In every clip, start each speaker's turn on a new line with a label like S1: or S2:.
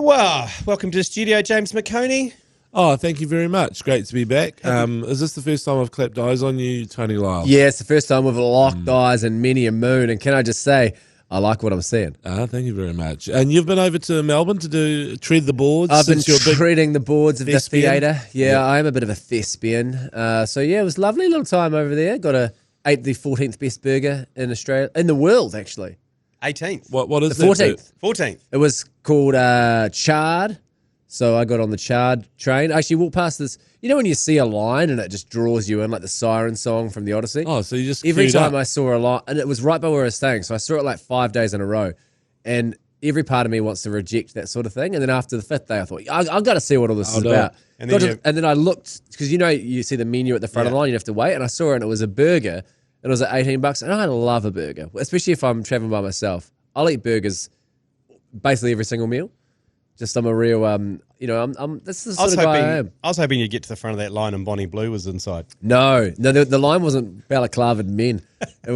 S1: Well, welcome to the studio, James McOnie.
S2: Oh, thank you very much. Great to be back. Is this the first time I've clapped eyes on you, Tony Lyall?
S3: Yeah, it's the first time we've locked eyes in many a moon. And can I just say, I like what I'm seeing.
S2: Thank you very much. And you've been over to Melbourne to tread the boards?
S3: I've been treading the boards of the
S2: thespian?
S3: theatre. Yeah, I am a bit of a thespian. So yeah, it was a lovely little time over there. Ate the 14th best burger in Australia, in the world actually.
S1: 18th.
S2: What is
S3: the 14th?
S1: 14th.
S3: It was called Chard. So I got on the Chard train. I actually walked past this. You know when you see a line and it just draws you in, like the siren song from the Odyssey?
S2: Oh, so you just
S3: every time
S2: up.
S3: I saw a line, and it was right by where I was staying. So I saw it like 5 days in a row. And every part of me wants to reject that sort of thing. And then after the 5th day, I thought, I've got to see what all this is about.
S1: And then
S3: I looked, because you see the menu at the front of the line, you have to wait. And I saw it and it was a burger. It was at $18. And I love a burger, especially if I'm traveling by myself. I'll eat burgers basically every single meal. I'm a real, that's the sort of guy I am.
S1: I was hoping you'd get to the front of that line and Bonnie Blue was inside.
S3: No, the line wasn't balaclavaed men. It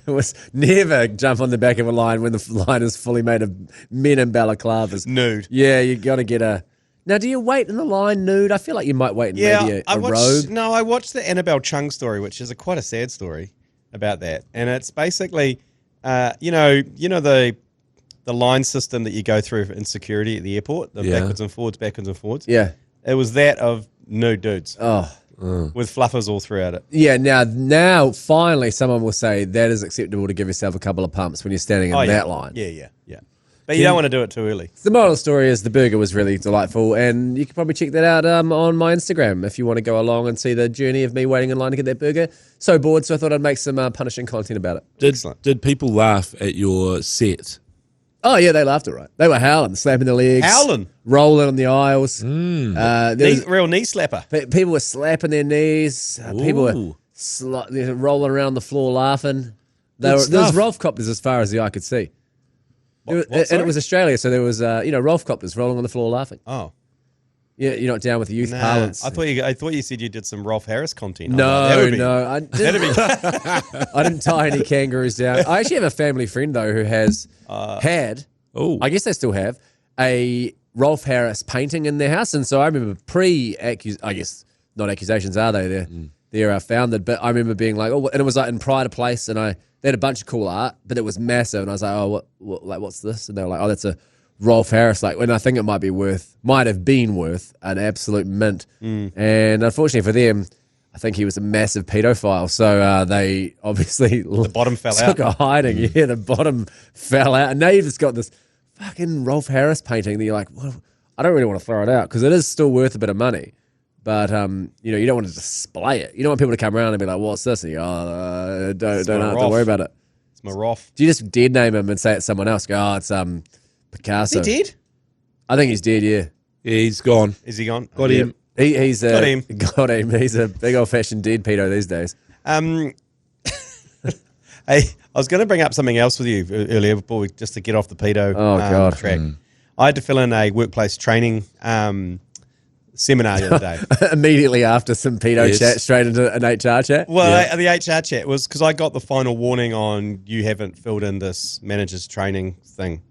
S3: was never jump on the back of a line when the line is fully made of men in balaclavas.
S1: Nude.
S3: Yeah, you got to get a... Now, do you wait in the line nude? I feel like you might wait in maybe a robe.
S1: No, I watched the Annabelle Chung story, which is quite a sad story about that. And it's basically, the line system that you go through in security at the airport, the backwards and forwards.
S3: Yeah.
S1: It was that of nude dudes.
S3: Oh.
S1: With fluffers all throughout it.
S3: Yeah, now finally someone will say that is acceptable to give yourself a couple of pumps when you're standing in that line.
S1: Yeah. But you don't want to do it too early.
S3: The moral of the story is the burger was really delightful, and you can probably check that out on my Instagram if you want to go along and see the journey of me waiting in line to get that burger. So bored, so I thought I'd make some punishing content about it.
S2: Did people laugh at your set?
S3: Oh, yeah, they laughed all right. They were howling, slapping their legs.
S1: Howling?
S3: Rolling on the aisles.
S1: Real knee slapper.
S3: People were slapping their knees. People were rolling around on the floor laughing. There was Rolf Copters as far as the eye could see. And it was Australia, so there was, Rolf Copters rolling on the floor laughing.
S1: Oh.
S3: Yeah, you're not down with the youth parlance.
S1: I thought you said you did some Rolf Harris content.
S3: No. I didn't tie any kangaroos down. I actually have a family friend, though, who has had, I guess they still have, a Rolf Harris painting in their house. And so I remember I guess not accusations, are they? They're founded. But I remember being like, and it was like in Pride of Place, and they had a bunch of cool art, but it was massive. And I was like, what's this? And they were like, that's a Rolf Harris, when I think it might have been worth an absolute mint. And unfortunately for them, I think he was a massive pedophile. So they obviously
S1: the bottom fell
S3: took
S1: out.
S3: a hiding. Yeah, the bottom fell out. And now you've just got this fucking Rolf Harris painting that you're like, well, I don't really want to throw it out because it is still worth a bit of money. But, you don't want to display it. You don't want people to come around and be like, what's this? And you go, don't have to worry about it.
S1: It's my Rolf.
S3: Do you just dead name him and say it's someone else? Go, it's Picasso.
S1: Is he dead?
S3: I think he's dead, yeah.
S2: Yeah, he's gone.
S1: Is he gone?
S2: Got him.
S3: He's
S1: got him.
S3: Got him. He's a big old-fashioned dead pedo these days.
S1: I was going to bring up something else with you earlier just to get off the pedo track. I had to fill in a workplace training seminar the other day.
S3: Immediately after some pedo chat, straight into an HR chat?
S1: Well, the HR chat was because I got the final warning on you haven't filled in this manager's training thing.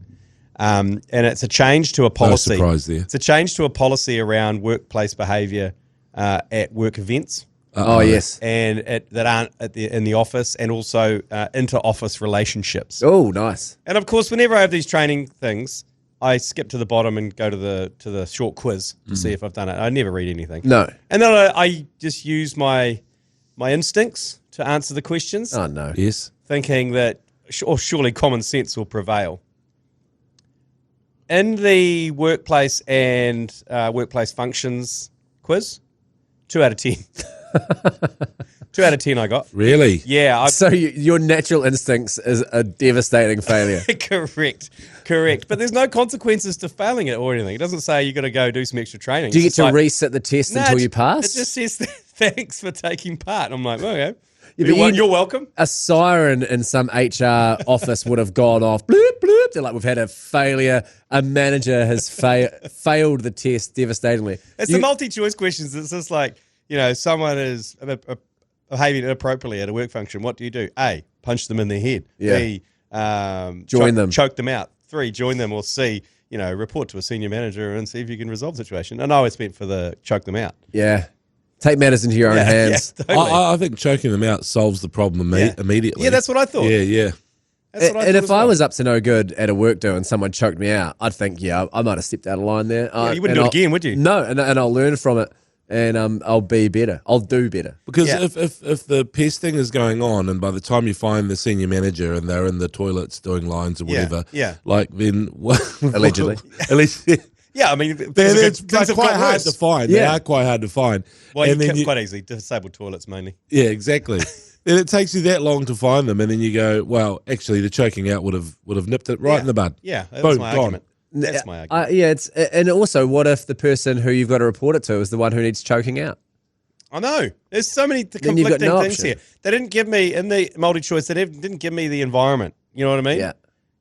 S1: And it's a change to a policy.
S2: No surprise there.
S1: It's a change to a policy around workplace behaviour at work events.
S3: Yes.
S1: And that aren't in the office, and also inter-office relationships.
S3: Oh, nice.
S1: And of course, whenever I have these training things, I skip to the bottom and go to the short quiz to see if I've done it. I never read anything.
S3: No.
S1: And then I just use my instincts to answer the questions.
S3: Oh, no.
S2: Yes.
S1: Thinking that surely common sense will prevail. In the workplace and workplace functions quiz, 2 out of 10. 2 out of 10 I got.
S2: Really?
S1: Yeah.
S3: So your natural instincts is a devastating failure.
S1: Correct. But there's no consequences to failing it or anything. It doesn't say you got to go do some extra training.
S3: Do you get to reset the test until you pass?
S1: It just says thanks for taking part. I'm like, okay.
S3: Yeah,
S1: you're welcome.
S3: A siren in some HR office would have gone off. Bloop, bloop. They're like, we've had a failure. A manager has failed the test devastatingly.
S1: It's the multi-choice questions. It's just like, someone is behaving inappropriately at a work function. What do you do? A, punch them in the head.
S3: Yeah.
S1: B,
S3: join them.
S1: Choke them out. 3, join them. Or C, report to a senior manager and see if you can resolve the situation. And I always meant for the choke them out.
S3: Yeah. Take matters into your own hands.
S1: Yeah, totally.
S2: I think choking them out solves the problem immediately.
S1: Yeah, that's what I thought.
S2: Yeah.
S3: And if I was up to no good at a work do and someone choked me out, I'd think, I might have stepped out of line there.
S1: You wouldn't do it again, would you?
S3: No, and I'll learn from it, and I'll be better. I'll do better.
S2: Because if the pesting is going on, and by the time you find the senior manager and they're in the toilets doing lines or whatever, then
S3: Allegedly.
S1: Yeah, I mean,
S2: they're quite hard to find.
S3: Yeah.
S2: They are quite hard to find.
S1: Well, you can quite easily. Disabled toilets mainly.
S2: Yeah, exactly. Then it takes you that long to find them, and then you go, well, actually, the choking out would have nipped it right in the bud.
S1: Yeah, that's
S2: Boom,
S1: my
S2: gone.
S1: argument. That's my argument.
S3: And also, what if the person who you've got to report it to is the one who needs choking out?
S1: I know. There's so many conflicting things here. They didn't give me, in the multi-choice, they didn't give me the environment. You know what I mean?
S3: Yeah.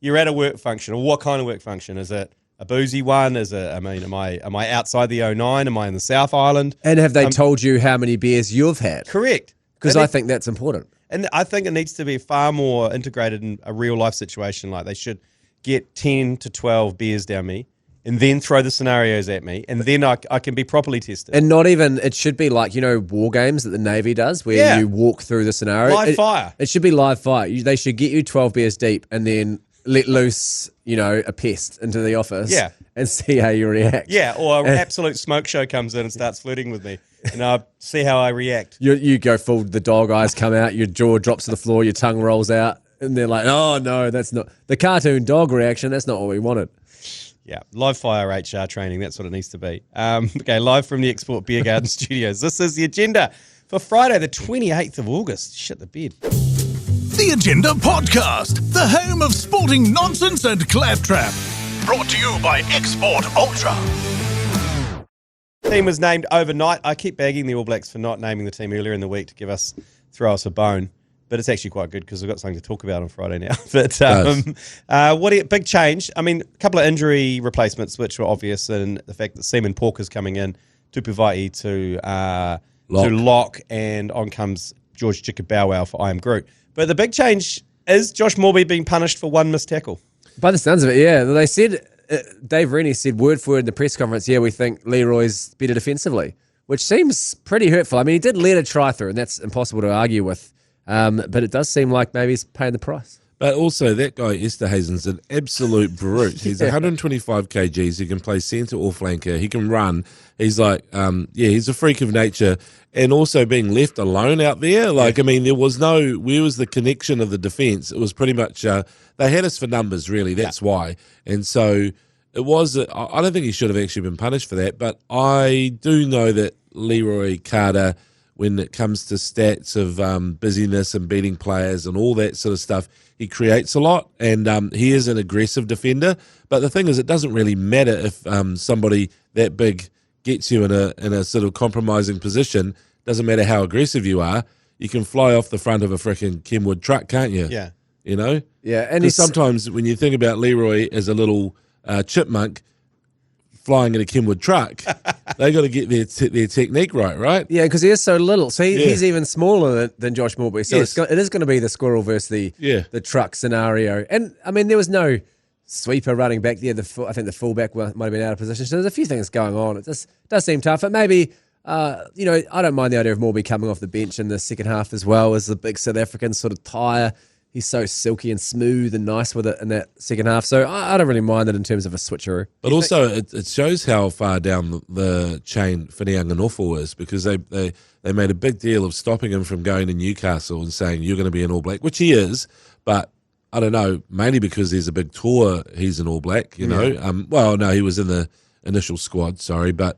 S1: You're at a work function, or what kind of work function? Is it a boozy one? Am I outside the 09? Am I in the South Island?
S3: And have they told you how many beers you've had?
S1: Correct.
S3: Because I think that's important.
S1: And I think it needs to be far more integrated in a real life situation. Like they should get 10 to 12 beers down me and then throw the scenarios at me, and then I can be properly tested.
S3: And not even, it should be like, war games that the Navy does where you walk through the scenario.
S1: Live fire.
S3: It should be live fire. They should get you 12 beers deep and then let loose, a pest into the office and see how you react.
S1: Yeah, or an absolute smoke show comes in and starts flirting with me, and I see how I react.
S3: You go full, the dog eyes come out, your jaw drops to the floor, your tongue rolls out, and they're like, oh, no, that's not the cartoon dog reaction. That's not what we wanted.
S1: Yeah, live fire HR training, that's what it needs to be. Okay, live from the Export Beer Garden Studios. This is the agenda for Friday, the 28th of August. Shit the bed.
S4: The Agenda Podcast, the home of sporting nonsense and claptrap. Brought to you by Export Ultra.
S1: Team was named overnight. I keep bagging the All Blacks for not naming the team earlier in the week to throw us a bone. But it's actually quite good because we've got something to talk about on Friday now. But big change. I mean, a couple of injury replacements, which were obvious, and the fact that Seaman Porker's coming in, Tupuvai to lock, and on comes George Chikabauau for I Am Groot. But the big change is Josh Morby being punished for one missed tackle.
S3: By the sounds of it, yeah. They said, Dave Rennie said word for word in the press conference, we think Leroy's better defensively, which seems pretty hurtful. I mean, he did let a try through, and that's impossible to argue with. But it does seem like maybe he's paying the price.
S2: But also, that guy, Esterhazen's an absolute brute. He's 125 kgs. He can play centre or flanker. He can run. He's like, he's a freak of nature. And also being left alone out there. Like, I mean, where was the connection of the defence? It was pretty much, they had us for numbers, really. That's why. And so it was, I don't think he should have actually been punished for that. But I do know that Leroy Carter, when it comes to stats of busyness and beating players and all that sort of stuff, he creates a lot, and he is an aggressive defender. But the thing is, it doesn't really matter if somebody that big gets you in a sort of compromising position. Doesn't matter how aggressive you are. You can fly off the front of a freaking Kenwood truck, can't you?
S1: Yeah.
S2: Yeah, and sometimes when you think about Leroy as a little chipmunk flying in a Kenwood truck, they got to get their technique right?
S3: Yeah, because he is so little. So he's even smaller than Josh Morby. So it is going to be the squirrel versus the truck scenario. And, I mean, there was no sweeper running back there. I think the fullback might have been out of position. So there's a few things going on. It just does seem tough. But maybe, I don't mind the idea of Morby coming off the bench in the second half as well as the big South African sort of tire. He's so silky and smooth and nice with it in that second half. So I don't really mind it in terms of a switcheroo.
S2: But also, it shows how far down the chain Whinianganofo is, because they made a big deal of stopping him from going to Newcastle and saying, you're going to be an All Black, which he is. But I don't know, mainly because there's a big tour, he's an All Black, you know. No, he was in the initial squad, sorry. But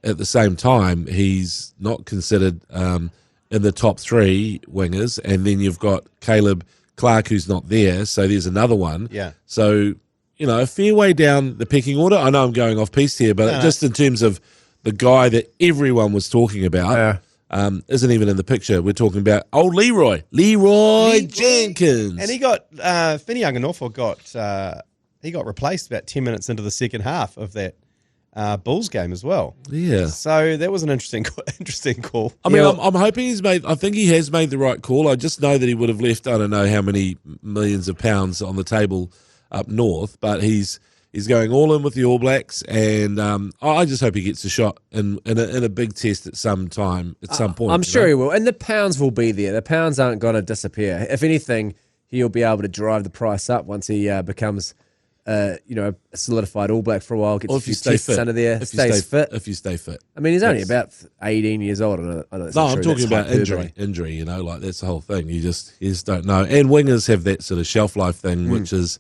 S2: at the same time, he's not considered in the top three wingers. And then you've got Caleb Clark, who's not there, so there's another one.
S1: Yeah.
S2: So, a fair way down the pecking order. I know I'm going off piste here, but just in terms of the guy that everyone was talking about, isn't even in the picture. We're talking about old Leroy Jenkins.
S1: And he got, Whinianganofo got replaced about 10 minutes into the second half of that Bulls game as well.
S2: Yeah.
S1: So that was an interesting call.
S2: I mean, I'm hoping I think he has made the right call. I just know that he would have left, I don't know how many millions of pounds on the table up north, but he's He's going all in with the All Blacks, and I just hope he gets a shot in a big test at some time, at some point.
S3: I'm sure he will, and the pounds will be there. The pounds aren't going to disappear. If anything, he'll be able to drive the price up once he becomes, a solidified All Black for a while. Gets a few tests under there, stays fit.
S2: If you stay fit.
S3: I mean, he's only about 18 years old. I know
S2: I'm talking about injury. Like that's the whole thing. You just don't know. And wingers have that sort of shelf life thing, which is.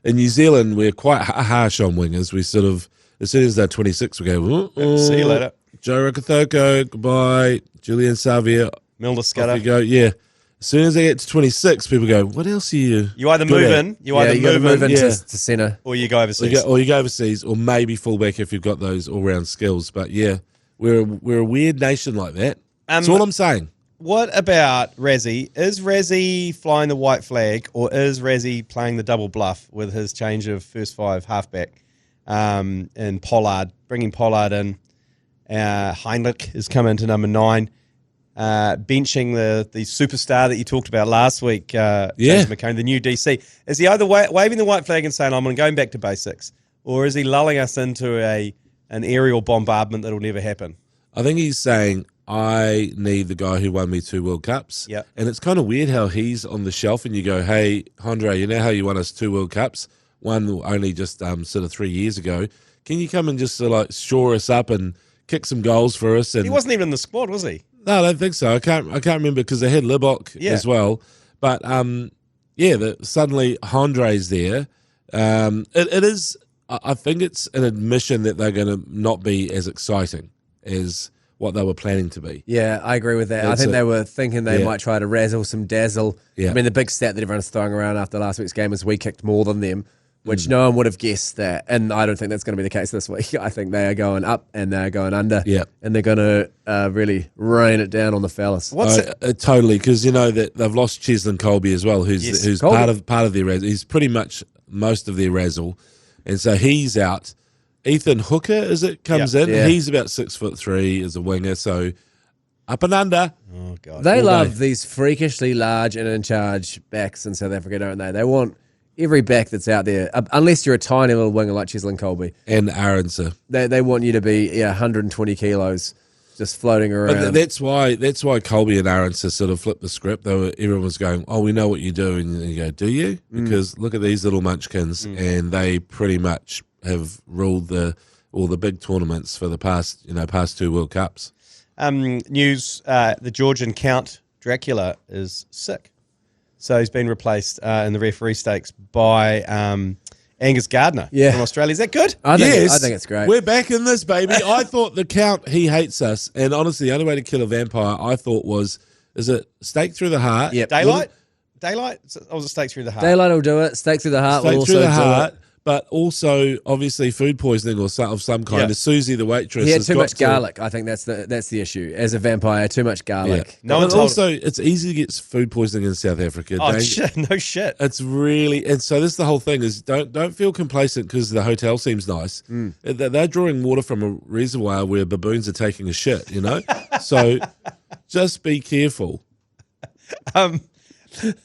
S2: In New Zealand, we're quite harsh on wingers. We sort of, as soon as they're 26, we go,
S1: see you later.
S2: Joe Rakathoko, goodbye. Julian Savia,
S1: Milner Scudder.
S2: Off you go, yeah. As soon as they get to 26, people go, what else are you?
S1: You either move in, you move in
S3: to centre,
S1: or you go overseas.
S2: Or you go overseas, or maybe fullback if you've got those all-round skills. But yeah, we're a weird nation like that. That's all I'm saying.
S1: What about Razzie? Is Razzie flying the white flag, or is Razzie playing the double bluff with his change of first five halfback and Pollard, bringing Pollard in? Heinrich has come into number 9, benching the superstar that you talked about last week, James McOnie, the new DC. Is he either waving the white flag and saying, I'm going back to basics, or is he lulling us into an aerial bombardment that will never happen?
S2: I think he's saying, I need the guy who won me 2 World Cups.
S1: Yep.
S2: And it's kind of weird how he's on the shelf and you go, hey, Andre, you know how you won us 2 World Cups? One only just sort of 3 years ago. Can you come and just shore us up and kick some goals for us? And
S1: he wasn't even in the squad, was he?
S2: No, I don't think so. I can't remember because they had Libok as well. But, suddenly Andre's there. It is, I think it's an admission that they're going to not be as exciting as what they were planning to be.
S3: Yeah, I agree with that. I think they were thinking they might try to razzle some dazzle. Yeah. I mean, the big stat that everyone's throwing around after last week's game is we kicked more than them, which no one would have guessed that. And I don't think that's going to be the case this week. I think they are going up and they're going under. Yeah. And they're going to really rain it down on the fellas.
S2: Totally, because you know that they've lost Cheslin Colby as well, who's part of their razzle. He's pretty much most of their razzle. And so he's out. Ethan Hooker, comes in. Yeah. He's about 6'3" as a winger, so up and under.
S1: Oh God!
S3: They love these freakishly large and in charge backs in South Africa, don't they? They want every back that's out there, unless you're a tiny little winger like Cheslin Colby
S2: and Aronson.
S3: They want you to be 120 kilos, just floating around.
S2: But that's why Colby and Aronson sort of flipped the script. Everyone was going, "Oh, we know what you do," and you go, "Do you?" Because look at these little munchkins, and they pretty much have ruled all the big tournaments for the past 2 World Cups.
S1: News: the Georgian Count Dracula is sick, so he's been replaced in the referee stakes by Angus Gardner from Australia. Is that good?
S3: I think it's great.
S2: We're back in this, baby. I thought the Count, he hates us, and honestly, the only way to kill a vampire, I thought is it stake through the heart?
S1: Yep. Daylight, or was it stake through the heart?
S3: Daylight will do it. Stake through the heart will also do it.
S2: But also, obviously, food poisoning of some kind. As Susie, the waitress,
S3: he had too much garlic. I think that's the issue. As a vampire, too much garlic.
S2: Yeah. It's easy to get food poisoning in South Africa.
S1: Oh shit! No shit.
S2: It's really, and so this is the whole thing: is don't feel complacent because the hotel seems nice. They're drawing water from a reservoir where baboons are taking a shit. So just be careful.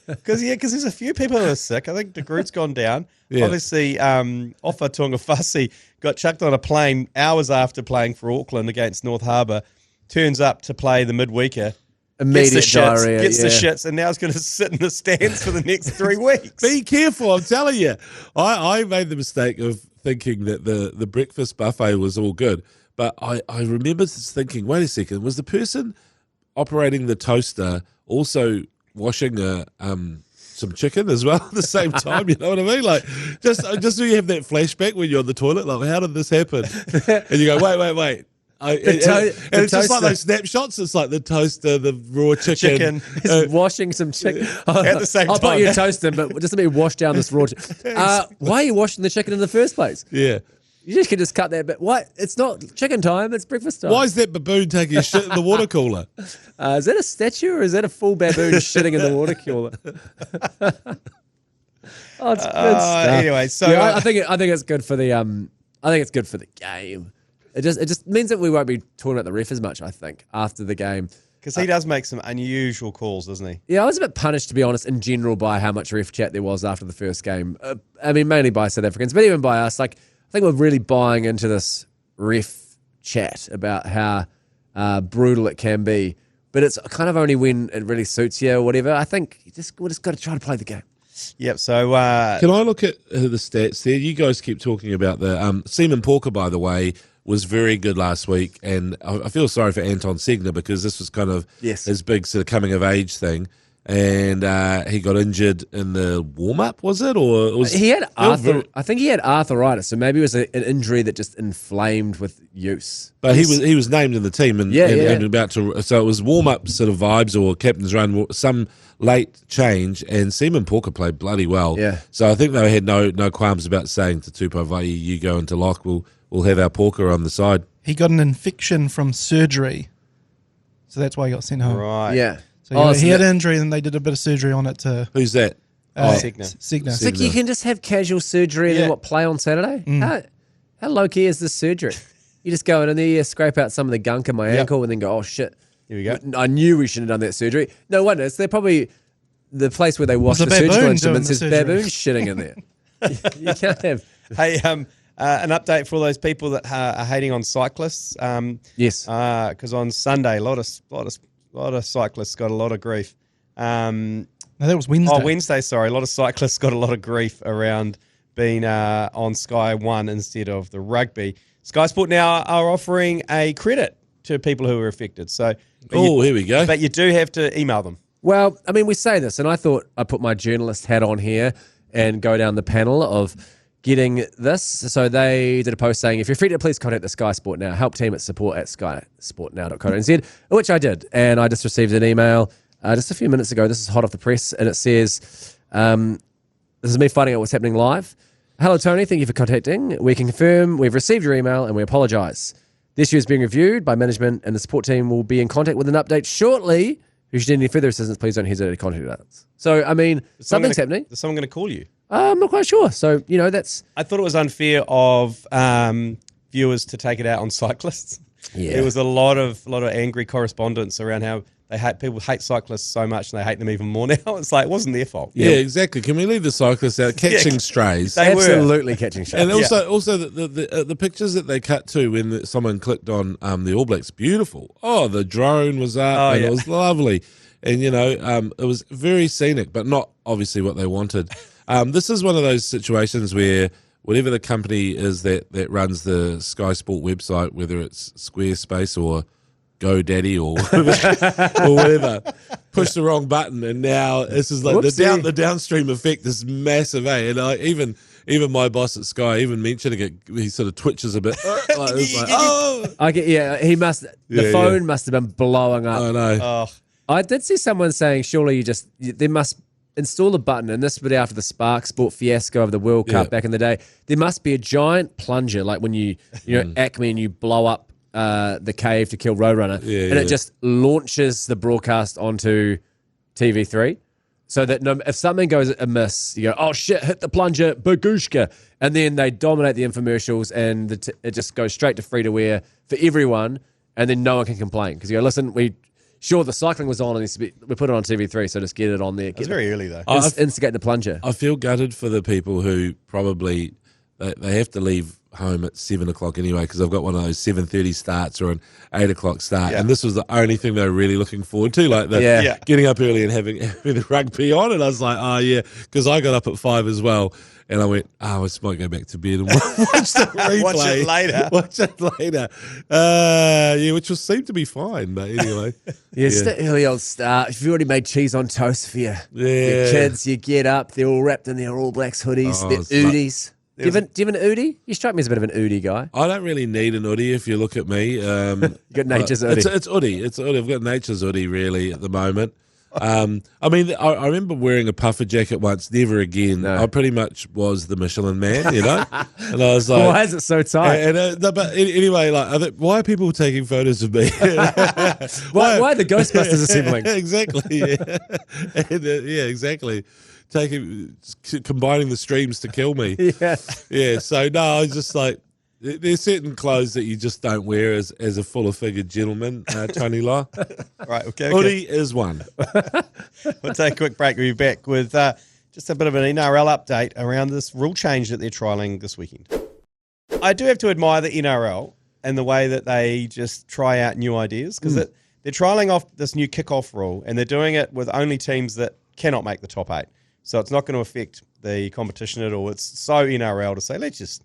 S1: Because there's a few people who are sick. I think De Groot's gone down. Yeah. Obviously, Ofa Tuangafasi got chucked on a plane hours after playing for Auckland against North Harbour. Turns up to play the midweeker.
S3: Immediate diarrhea.
S1: Gets the shits, and now is going to sit in the stands for the next 3 weeks.
S2: Be careful, I'm telling you. I made the mistake of thinking that the breakfast buffet was all good. But I remember thinking, wait a second, was the person operating the toaster also washing some chicken as well at the same time? You know what I mean? Like, just so you have that flashback when you're on the toilet, like, how did this happen? And you go, wait. It's just like those snapshots. It's like the toaster, the raw chicken.
S3: He's washing some chicken.
S1: At the same time.
S3: I'll put you toasting, but just let me wash down this raw chicken. Why are you washing the chicken in the first place?
S2: Yeah.
S3: You just can just cut that bit. Why? It's not chicken time, it's breakfast time.
S2: Why is that baboon taking a shit in the water cooler?
S3: Is that a statue or is that a full baboon shitting in the water cooler? Oh, it's good stuff.
S1: Anyway, so
S3: I think it's good for the it's good for the game. It just means that we won't be talking about the ref as much, I think, after the game.
S1: Because he does make some unusual calls, doesn't he?
S3: Yeah, I was a bit punished, to be honest, in general, by how much ref chat there was after the first game. I mean, mainly by South Africans, but even by us. Like, I think we're really buying into this ref chat about how brutal it can be. But it's kind of only when it really suits you or whatever. I think we just got to try to play the game.
S1: Yep. So
S2: can I look at the stats there? You guys keep talking about the Seaman Porker, by the way, was very good last week, and I feel sorry for Anton Segner because this was kind of his big sort of coming of age thing, and he got injured in the warm up, was it? Or it was
S3: he had I think he had arthritis, so maybe it was an injury that just inflamed with use.
S2: But he was named in the team and about to. So it was warm up sort of vibes or captain's run, some late change, and Seaman Porker played bloody well.
S3: Yeah.
S2: So I think they had no qualms about saying to Tupou Vaa'i, you go into lock, we'll have our Porker on the side.
S5: He got an infection from surgery, so that's why he got sent home.
S1: right.
S3: Yeah.
S5: So he had an injury, and they did a bit of surgery on it to.
S2: Who's that?
S5: Segner.
S3: It's like you can just have casual surgery and then play on Saturday? How low-key is this surgery? You just go in there, you scrape out some of the gunk in my ankle and then go, oh, shit.
S1: Here we go.
S3: I knew we shouldn't have done that surgery. No wonder. They're probably the place where they wash the surgical instruments is baboon shitting in there. You can't have...
S1: Hey, an update for all those people that are hating on cyclists.
S3: Yes.
S1: Because on Sunday, a lot of cyclists got a lot of grief.
S5: No, that was Wednesday.
S1: Oh, Wednesday, sorry. A lot of cyclists got a lot of grief around being on Sky 1 instead of the rugby. Sky Sport now are offering a credit to people who were affected. So,
S2: here we go.
S1: But you do have to email them.
S3: Well, I mean, we say this, and I thought I'd put my journalist hat on here and go down the panel of getting this. So they did a post saying, if you're affected, please contact the Sky Sport Now help team at support@skysportnow.co.nz, which I did. And I just received an email just a few minutes ago. This is hot off the press, and it says, this is me finding out what's happening live. Hello, Tony. Thank you for contacting. We can confirm we've received your email and we apologise. The issue is being reviewed by management and the support team will be in contact with an update shortly. If you need any further assistance, please don't hesitate to contact us. So, I mean, something's happening.
S1: Is someone going to call you?
S3: I'm not quite sure. So, that's...
S1: I thought it was unfair of viewers to take it out on cyclists.
S3: Yeah.
S1: There was a lot of angry correspondence around how people hate cyclists so much and they hate them even more now. It's like, it wasn't their fault.
S2: Yeah, exactly. Can we leave the cyclists out catching strays?
S1: They were.
S3: Absolutely catching strays.
S2: And also the pictures that they cut to when someone clicked on the All Blacks, beautiful. Oh, the drone was up and it was lovely. And, it was very scenic, but not obviously what they wanted. This is one of those situations where whatever the company is that runs the Sky Sport website, whether it's Squarespace or GoDaddy or whatever, push the wrong button, and now this is like the downstream effect is massive, eh? And even my boss at Sky, even mentioning it, he sort of twitches a bit.
S3: He must. The phone must have been blowing up.
S2: I know.
S1: Oh.
S3: I did see someone saying, surely they must install a button, and this bit after the Spark Sport fiasco of the World Cup back in the day, there must be a giant plunger, like when you Acme and you blow up the cave to kill Roadrunner, and it just launches the broadcast onto TV3, so that if something goes amiss, you go, oh shit, hit the plunger, bagushka, and then they dominate the infomercials, and it just goes straight to free to air for everyone, and then no one can complain because you go, listen, Sure, the cycling was on, and we put it on TV3, so just get it on there.
S1: It's very early, though.
S3: Instigate the plunger.
S2: I feel gutted for the people who probably they have to leave home at 7 o'clock anyway, because I've got one of those 7:30 starts or an 8 o'clock start, and this was the only thing they were really looking forward to, like getting up early and having the rugby on. And I was like, oh yeah, because I got up at 5 as well. And I went, I just might go back to bed and watch the replay. Watch it later. Which will seem to be fine, but anyway.
S3: It's the early old start. If you've already made cheese on toast for your kids, you get up, they're all wrapped in their All Blacks hoodies, their Oodies. Do you have an Oodie? You strike me as a bit of an Oodie guy.
S2: I don't really need an Oodie if you look at me.
S3: You got nature's Oodie.
S2: It's Oodie. It's Oodie. I've got nature's Oodie really at the moment. I remember wearing a puffer jacket once, never again. No. I pretty much was the Michelin Man, And I was like,
S3: why is it so tight?
S2: But anyway, why are people taking photos of me?
S3: why are the Ghostbusters assembling?
S2: Exactly. Yeah. Exactly. Combining the streams to kill me.
S3: Yeah.
S2: So no, I was just like, There's certain clothes that you just don't wear as a fuller-figured gentleman, Tony Lyall.
S1: Right, okay.
S2: Hoodie is one.
S1: We'll take a quick break. We'll be back with just a bit of an NRL update around this rule change that they're trialling this weekend. I do have to admire the NRL and the way that they just try out new ideas, because they're trialling off this new kickoff rule, and they're doing it with only teams that cannot make the top 8. So it's not going to affect the competition at all. It's so NRL to say, let's just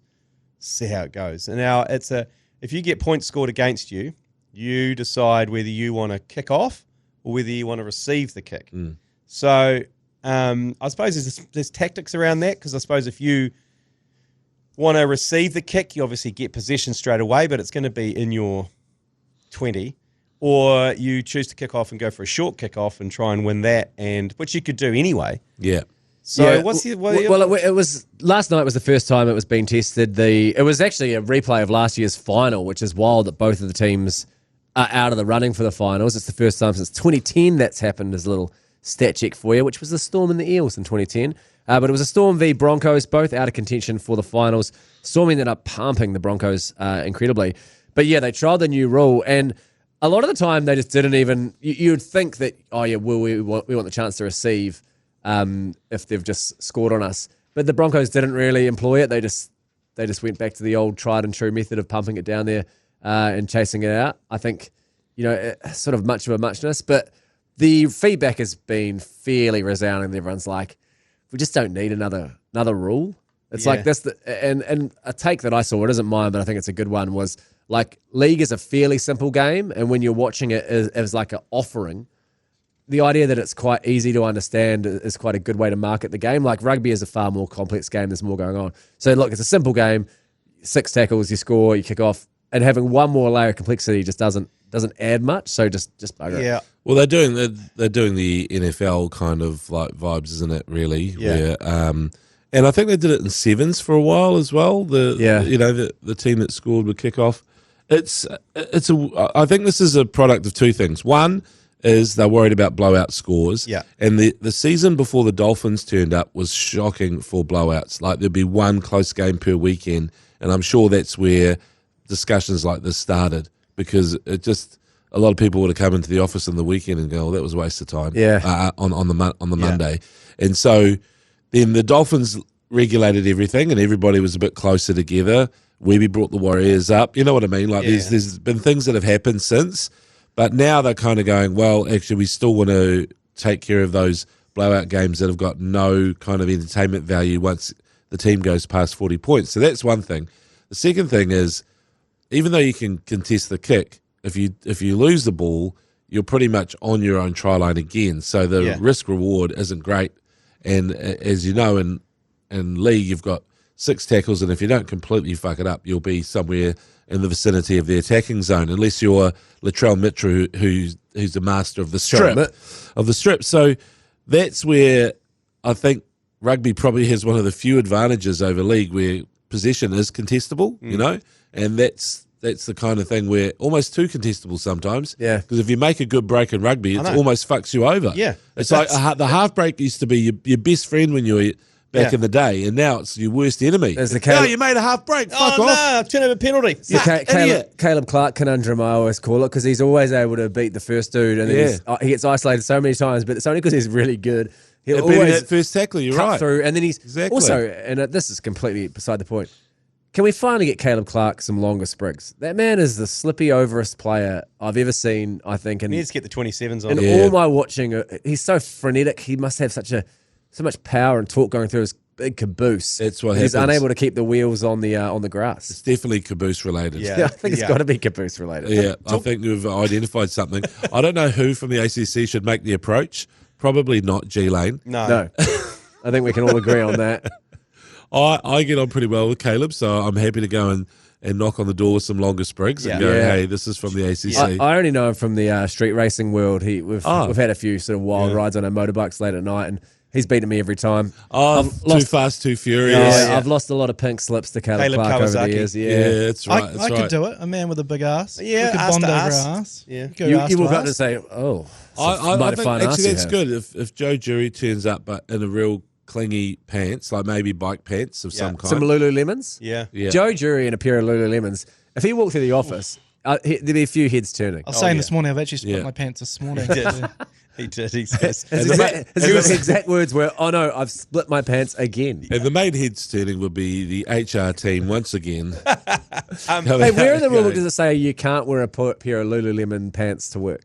S1: see how it goes. And now if you get points scored against you, you decide whether you want to kick off or whether you want to receive the kick. So I suppose there's tactics around that, because I suppose if you want to receive the kick, you obviously get possession straight away, but it's going to be in your 20. Or you choose to kick off and go for a short kick off and try and win that, which you could do anyway.
S2: Yeah.
S1: So
S3: yeah.
S1: it
S3: was last night was the first time it was being tested. It was actually a replay of last year's final, which is wild that both of the teams are out of the running for the finals. It's the first time since 2010 that's happened. As a little stat check for you, which was the Storm and the Eels in 2010. But it was a Storm v Broncos, both out of contention for the finals. Storm ended up pumping the Broncos incredibly. But yeah, they tried the new rule, and a lot of the time they just didn't even. You'd think that, oh yeah, we want the chance to receive if they've just scored on us. But the Broncos didn't really employ it. They just went back to the old tried and true method of pumping it down there and chasing it out. I think, sort of much of a muchness, but the feedback has been fairly resounding. Everyone's like, we just don't need another rule. It's like this, and a take that I saw, it isn't mine, but I think it's a good one, was like, league is a fairly simple game, and when you're watching it as like an offering, the idea that it's quite easy to understand is quite a good way to market the game. Like, rugby is a far more complex game. There's more going on. So look, it's a simple game. 6 tackles, you score, you kick off, and having one more layer of complexity just doesn't add much. So just bugger it.
S2: Well, they're doing the NFL kind of like vibes, isn't it? Really,
S1: yeah.
S2: Where, and I think they did it in sevens for a while as well. The team that scored would kick off. I think this is a product of two things. One is they're worried about blowout scores.
S1: Yeah.
S2: And the season before the Dolphins turned up was shocking for blowouts. Like, there'd be one close game per weekend, and I'm sure that's where discussions like this started, because it just, a lot of people would have come into the office on the weekend and go, "Oh, that was a waste of time."
S3: Yeah.
S2: On the Monday, and so then the Dolphins regulated everything, and everybody was a bit closer together. Webby brought the Warriors up. You know what I mean? Like, there's been things that have happened since, but now they're kind of going, well, actually, we still want to take care of those blowout games that have got no kind of entertainment value once the team goes past 40 points. So that's one thing. The second thing is, even though you can contest the kick, if you lose the ball, you're pretty much on your own try line again. So the risk reward isn't great. And as you know, in league, you've got 6 tackles, and if you don't completely fuck it up, you'll be somewhere in the vicinity of the attacking zone, unless you're Latrell Mitchell, who's the master of the strip. So that's where I think rugby probably has one of the few advantages over league, where possession is contestable, and that's the kind of thing where almost too contestable sometimes.
S3: Yeah.
S2: Because if you make a good break in rugby, it almost fucks you over.
S1: Yeah.
S2: It's like the half break used to be your best friend when you were back in the day, and now it's your worst enemy. You made a half break. Fuck off.
S1: No, turn over a penalty.
S3: Caleb Clark conundrum, I always call it, because he's always able to beat the first dude, and then he gets isolated so many times, but it's only because he's really good. He'll always
S2: that first tackle, you're
S3: cut
S2: right.
S3: through, and then he's also, and this is completely beside the point, can we finally get Caleb Clark some longer sprigs? That man is the slippy overest player I've ever seen, I think. And
S1: he needs to get the 27s on.
S3: And all my watching, he's so frenetic. He must have so much power and torque going through his big caboose.
S2: That's what
S3: he's
S2: happens.
S3: unable to keep the wheels on the grass.
S2: It's definitely caboose related.
S3: Yeah, I think it's got to be caboose related.
S2: Yeah, I think we've identified something. I don't know who from the ACC should make the approach. Probably not G Lane.
S3: No. I think we can all agree on that.
S2: I get on pretty well with Caleb, so I'm happy to go and knock on the door with some longer sprigs and go, hey, this is from the ACC.
S3: I only know him from the street racing world. We've had a few sort of wild rides on our motorbikes late at night, and he's beaten me every time.
S2: Too fast, too furious.
S3: I've lost a lot of pink slips to Caleb Clark over the years.
S2: Yeah, that's right.
S5: I could do it. A man with a big ass.
S1: Yeah,
S5: we could bond over ass.
S1: Yeah,
S3: you walk up to say, I
S2: think actually that's good. If Joe Jury turns up, but in a real clingy pants, like maybe bike pants of some kind.
S3: Some Lululemons.
S1: Yeah.
S3: Joe Jury in a pair of Lululemons. If he walked through the office, there'd be a few heads turning.
S5: I was saying this morning, I've actually split my pants this morning.
S1: He did. He says.
S3: His exact words were, "Oh no, I've split my pants again."
S2: And the main heads turning would be the HR team once again.
S3: Hey, where in the rule book does it say you can't wear a pair of Lululemon pants to work?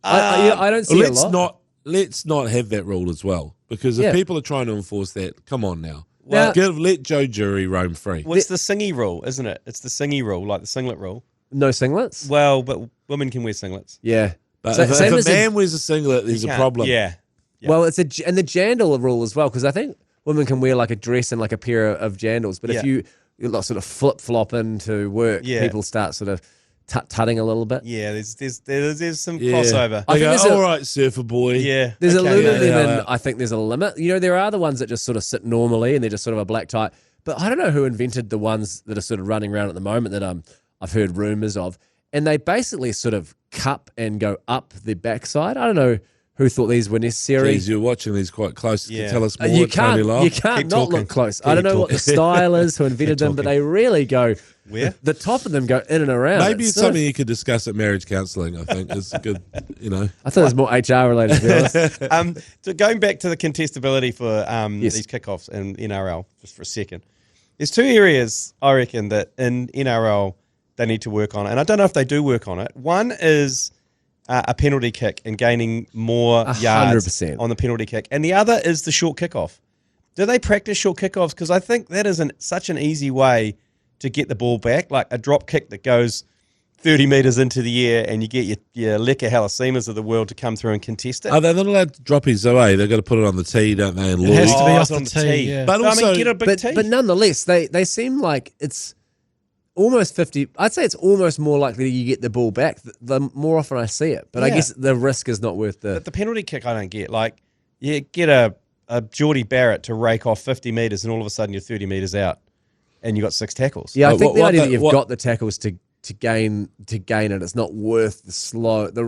S3: I don't see a lot.
S2: Let's not have that rule as well, because if people are trying to enforce that, come on now.
S3: Well,
S2: let Joe Jury roam free.
S1: Well, it's the singy rule, isn't it? It's the singy rule, like the singlet rule.
S3: No singlets?
S1: Well, but women can wear singlets.
S3: Yeah.
S2: But if a man wears a singlet, there's a problem.
S1: Yeah.
S3: Well, and the jandal rule as well, because I think women can wear like a dress and like a pair of jandals, but if you like sort of flip flop into work, people start sort of tutting a little bit.
S1: Yeah, there's some crossover.
S2: I think all right, surfer boy.
S1: Yeah.
S3: There's a Lululemon, I think there's a limit. You know, there are the ones that just sort of sit normally and they're just sort of a black tie. But I don't know who invented the ones that are sort of running around at the moment that I've heard rumours of. And they basically sort of cup and go up the backside. I don't know who thought these were necessary.
S2: Jeez, you're watching these quite close. Can you tell us more?
S3: You can't not look close. I don't know what the style is who invented them, but they really go.
S1: Where?
S3: The top of them go in and around.
S2: Maybe it's something you could discuss at marriage counselling, I think. Is good, you know.
S3: I thought it was more HR related, to be honest.
S1: So going back to the contestability for these kickoffs in NRL, just for a second. There's two areas, I reckon, that in NRL they need to work on, and I don't know if they do work on it. One is a penalty kick and gaining more
S3: 100%.
S1: yards on the penalty kick, and the other is the short kickoff. Do they practice short kickoffs? Because I think that is such an easy way to get the ball back, like a drop kick that goes 30 metres into the air and you get your Leka Halasimas of the world to come through and contest it.
S2: Are they not allowed to drop his away? They've got to put it on the tee, don't they? And
S5: It has to be off
S1: on
S5: the tee. Yeah.
S2: But also,
S1: I mean, get a big tee.
S3: But nonetheless, they seem like it's almost 50. I'd say it's almost more likely you get the ball back the more often I see it. But I guess the risk is not worth
S1: But the penalty kick I don't get. Like, you get a Geordie Barrett to rake off 50 metres and all of a sudden you're 30 metres out and you got 6 tackles.
S3: Yeah, I think the idea that you've got the tackles to gain it, it's not worth the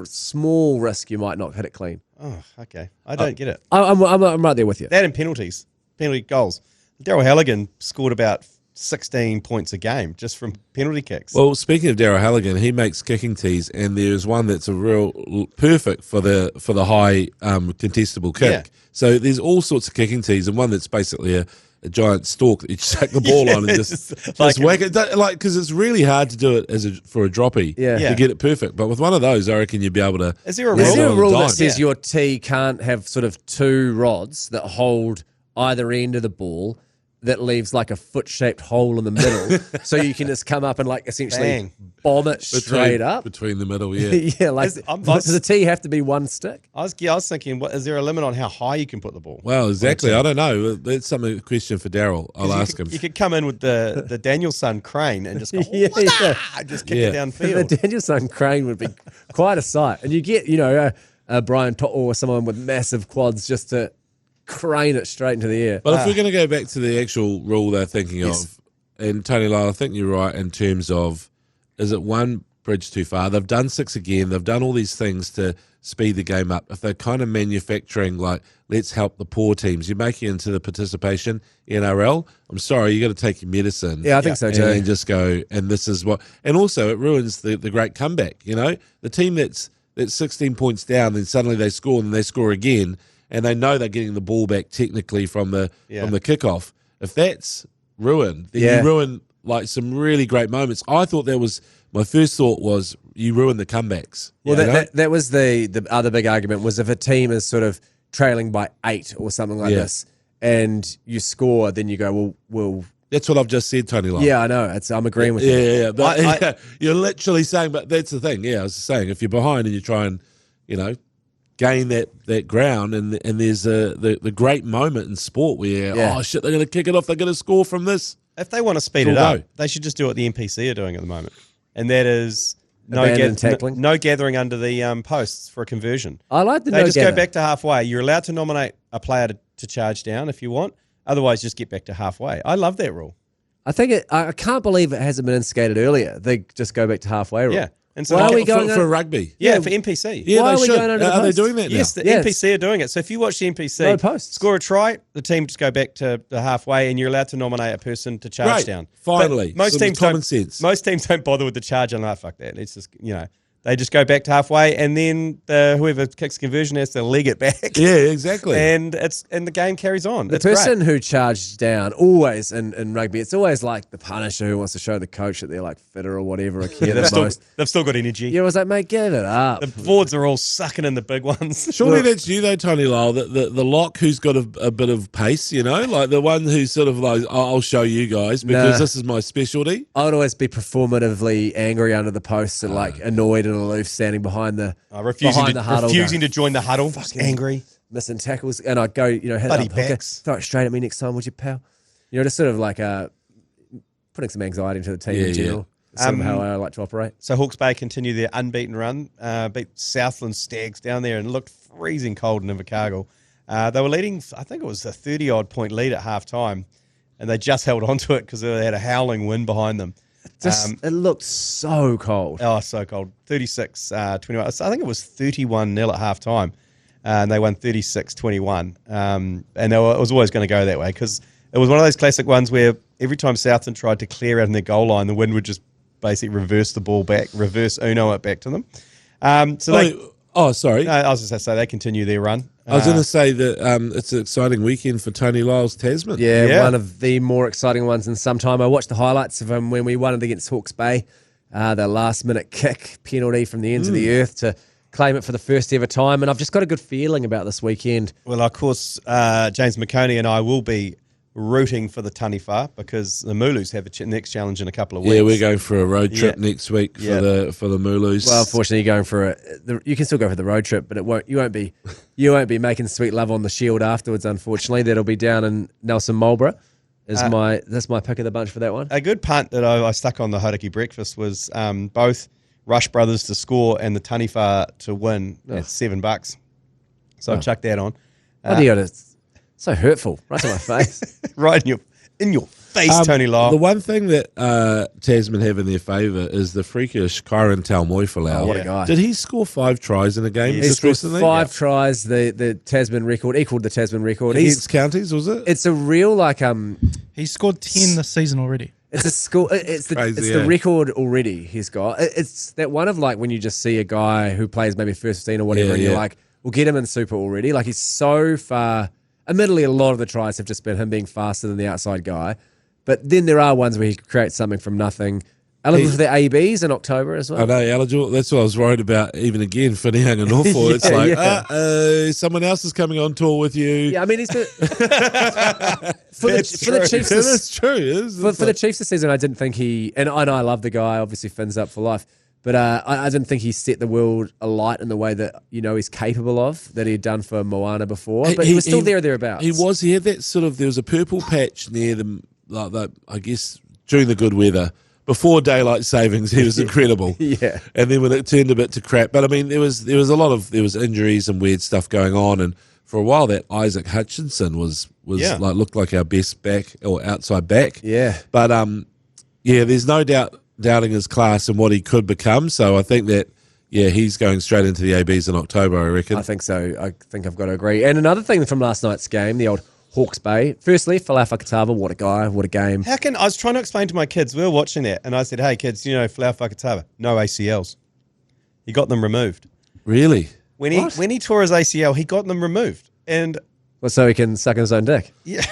S3: small risk you might not hit it clean.
S1: Oh, okay. I don't get it.
S3: I'm right there with you.
S1: That and penalties, penalty goals. Daryl Halligan scored about 16 points a game just from penalty kicks.
S2: Well, speaking of Daryl Halligan, he makes kicking tees, and there's one that's a real perfect for the high contestable kick.
S1: Yeah.
S2: So there's all sorts of kicking tees, and one that's basically a giant stalk that you chuck the ball on and just whack it. Like, because it's really hard to do it for a droppy to get it perfect. But with one of those, I reckon you'd be able to.
S1: Is there a
S3: rule that says your tee can't have sort of 2 rods that hold either end of the ball that leaves like a foot-shaped hole in the middle, so you can just come up and like essentially bomb it straight up
S2: between the middle? Yeah,
S3: yeah. Like, does the tee have to be one stick?
S1: I was thinking, is there a limit on how high you can put the ball?
S2: Well, exactly. I don't know. That's a question for Daryl. I'll ask him.
S1: You could come in with the Danielson crane and just go, just kick it downfield.
S3: The Danielson crane would be quite a sight, and you get Brian To'o or someone with massive quads just to crane it straight into the air.
S2: But if we're going to go back to the actual rule they're thinking of, and Tony Lyall, I think you're right in terms of, is it one bridge too far? They've done 6 again. They've done all these things to speed the game up. If they're kind of manufacturing, like, let's help the poor teams, you're making it into the participation NRL. I'm sorry, you got to take your medicine.
S3: Yeah, I think so too.
S2: And just go, and this is what, and also it ruins the great comeback. You know, the team that's 16 points down, then suddenly they score and they score again. And they know they're getting the ball back technically from the kickoff. If that's ruined, then you ruin like some really great moments. I thought my first thought was you ruin the comebacks.
S3: Well, that was the other big argument was if a team is sort of trailing by 8 or something like this, and you score, then you go, well.
S2: That's what I've just said, Tony Lyall.
S3: Yeah, I know. I'm agreeing with you.
S2: Yeah. But you're literally saying, but that's the thing. Yeah, I was saying, if you're behind and you try and, gain that ground, and there's the great moment in sport where oh shit, they're going to kick it off, they're going to score from this.
S1: If they want to speed it up, they should just do what the NPC are doing at the moment, and that is no gathering under the posts for a conversion.
S3: I like the
S1: they just go back to halfway. You're allowed to nominate a player to charge down if you want. Otherwise, just get back to halfway. I love that rule.
S3: I think I can't believe it hasn't been instigated earlier. They just go back to halfway rule.
S1: Yeah. And so
S3: Why are we going
S2: for rugby?
S1: Yeah, for NPC.
S2: Yeah,
S3: Why
S2: they
S3: are we
S2: should.
S3: going under the
S2: Are they
S3: posts?
S2: doing that now?
S1: Yes, the
S3: Yes.
S1: NPC are doing it. So if you watch the NPC,
S3: No posts.
S1: score a try, the team just go back to the halfway, and you're allowed to nominate a person to charge
S2: Great.
S1: down.
S2: Finally.
S1: But most
S2: Some
S1: teams
S2: common
S1: don't.
S2: sense.
S1: Most teams don't bother with the charge. And like, fuck that. It's just they just go back to halfway, and then whoever kicks conversion has to leg it back.
S2: Yeah, exactly.
S1: And the game carries on.
S3: The
S1: It's
S3: person
S1: great.
S3: who charged down, always in rugby, it's always like the punisher who wants to show the coach that they're like fitter or whatever, or care the most.
S1: They've still got energy.
S3: Yeah, I was like, mate, give it up.
S1: The boards are all sucking in the big ones.
S2: Surely that's you though, Tony Lyall, the lock who's got a bit of pace, like the one who's sort of like, I'll show you guys because this is my specialty.
S3: I would always be performatively angry under the posts and like annoyed and aloof, standing behind the
S1: Refusing
S3: behind the huddle,
S1: to join the huddle. Just angry.
S3: missing tackles, and I'd go, head
S1: Buddy
S3: up, hooker,
S1: backs.
S3: throw it straight at me next time, would you, pal? Just sort of like putting some anxiety into the team in general. Sort of how I like to operate.
S1: So Hawke's Bay continue their unbeaten run, beat Southland Stags down there and looked freezing cold in Invercargill. They were leading, I think it was a 30-odd point lead at half-time, and they just held on to it because they had a howling wind behind them.
S3: It looked so cold.
S1: Oh, so cold. 36-21. I think it was 31-0 at half-time, and they won 36-21. And it was always going to go that way because it was one of those classic ones where every time Southland tried to clear out in their goal line, the wind would just basically reverse the ball back, reverse Uno it back to them.
S2: Sorry.
S1: I was just going to say they continue their run.
S2: I was going to say that it's an exciting weekend for Tony Lyall's Tasman.
S3: Yeah, one of the more exciting ones in some time. I watched the highlights of him when we won it against Hawke's Bay. The last-minute kick penalty from the ends of the earth to claim it for the first ever time. And I've just got a good feeling about this weekend.
S1: Well, of course, James McOnie and I will be rooting for the Taniwha because the Mulus have a next challenge in a couple of weeks.
S2: Yeah, we're going for a road trip next week for the Mulus.
S3: Well, unfortunately, you're going for you can still go for the road trip, but you won't be making sweet love on the Shield afterwards. Unfortunately, that'll be down in Nelson Marlborough. That's my pick of the bunch for that one.
S1: A good punt that I stuck on the Hauraki breakfast was both Rush brothers to score and the Taniwha to win at $7. So I chucked that on.
S3: It's so hurtful, right to my face.
S1: Right in your face, Tony Lyall.
S2: The one thing that Tasman have in their favour is the freakish Kyron Talmoifalau.
S3: Oh, what a guy.
S2: Did he score 5 tries in a game
S3: He
S2: just
S3: scored
S2: recently?
S3: 5 tries, the Tasman record, equaled the Tasman record.
S2: Against counties, was it?
S3: It's a real
S5: He scored 10 this season already.
S3: It's a school. It's the record already he's got. It's that one of like when you just see a guy who plays maybe first 15 or whatever, and you're like, we'll get him in Super already. Like he's so far. Admittedly, a lot of the tries have just been him being faster than the outside guy, but then there are ones where he creates something from nothing. Eligible for the ABs in October as well.
S2: I know, eligible. That's what I was worried about. Even again for Niang and Norfolk, it's like, someone else is coming on tour with you.
S3: Yeah, I mean, he's for the Chiefs.
S2: That's true.
S3: For the Chiefs this season, I didn't think and I love the guy. Obviously, Finn's up for life. But I didn't think he set the world alight in the way that he's capable of, that he'd done for Moana before. But he was still there or thereabouts.
S2: He was. He had that sort of. There was a purple patch near them, I guess during the good weather. Before daylight savings, he was incredible.
S3: Yeah.
S2: And then when it turned a bit to crap, but I mean, there was a lot of injuries and weird stuff going on, and for a while that Isaac Hutchinson was looked like our best back or outside back.
S3: Yeah.
S2: But there's no doubting his class and what he could become. So I think that, he's going straight into the ABs in October, I reckon.
S3: I think so. I think I've got to agree. And another thing from last night's game, the old Hawke's Bay. Firstly, Folau Fakatava, what a guy, what a game.
S1: I was trying to explain to my kids, we were watching that, and I said, hey kids, Folau Fakatava, no ACLs. He got them removed.
S2: Really?
S1: When he tore his ACL, he got them removed. And
S3: so he can suck his own dick.
S1: yeah.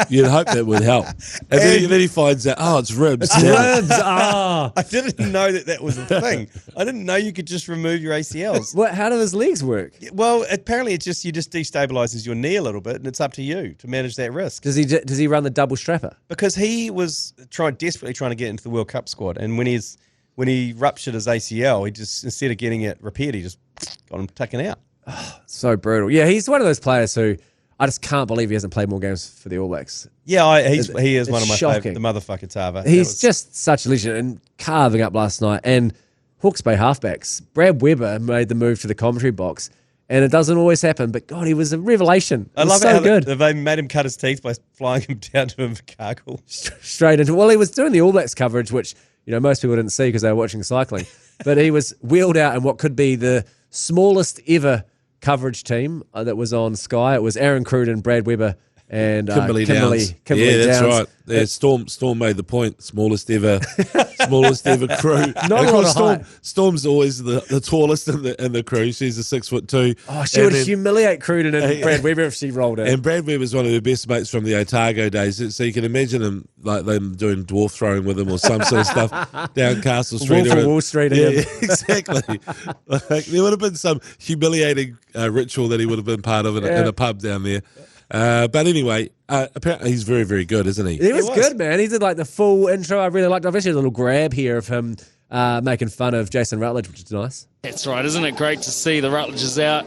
S2: You'd hope that would help. And then he finds out, it's ribs.
S3: Ribs.
S1: I didn't know that was a thing. I didn't know you could just remove your ACLs.
S3: How do his legs work?
S1: Well, apparently it just destabilizes your knee a little bit, and it's up to you to manage that risk.
S3: Does he run the double strapper?
S1: Because he was desperately trying to get into the World Cup squad, and when he ruptured his ACL, he just, instead of getting it repaired, he just got him taken out.
S3: So brutal. Yeah, he's one of those players who I just can't believe he hasn't played more games for the All Blacks.
S1: Yeah, he is one of my
S3: shocking.
S1: favourite, the motherfucker Tava.
S3: He's just such a legend and carving up last night. And Hawke's Bay halfbacks, Brad Weber made the move to the commentary box, and it doesn't always happen, but God, he was a revelation.
S1: I love
S3: so
S1: how
S3: good.
S1: they made him cut his teeth by flying him down to Invercargill.
S3: Straight into, he was doing the All Blacks coverage, which most people didn't see because they were watching cycling. But he was wheeled out in what could be the smallest ever coverage team that was on Sky. It was Aaron Cruden, Brad Webber, and
S2: Kimberly Downs.
S3: Kimberly
S2: That's
S3: Downs.
S2: right. Yeah, Storm made the point. Smallest ever crew.
S3: Not a lot of height.
S2: Storm's always the tallest in the crew. She's a 6'2".
S3: Oh, she would humiliate Cruden and Brad Webber if she rolled in.
S2: And Brad Webber's one of her best mates from the Otago days. So you can imagine them doing dwarf throwing with him or some sort of stuff down Castle Street.
S3: Wolf of Wall Street.
S2: Yeah, exactly. There would have been some humiliating ritual that he would have been part of in a pub down there. But anyway, apparently he's very, very good, isn't he?
S3: He was good, man. He did the full intro. I really liked it. I've actually had a little grab here of him making fun of Jason Rutledge, which is nice.
S6: That's right. Isn't it great to see the Rutledges out?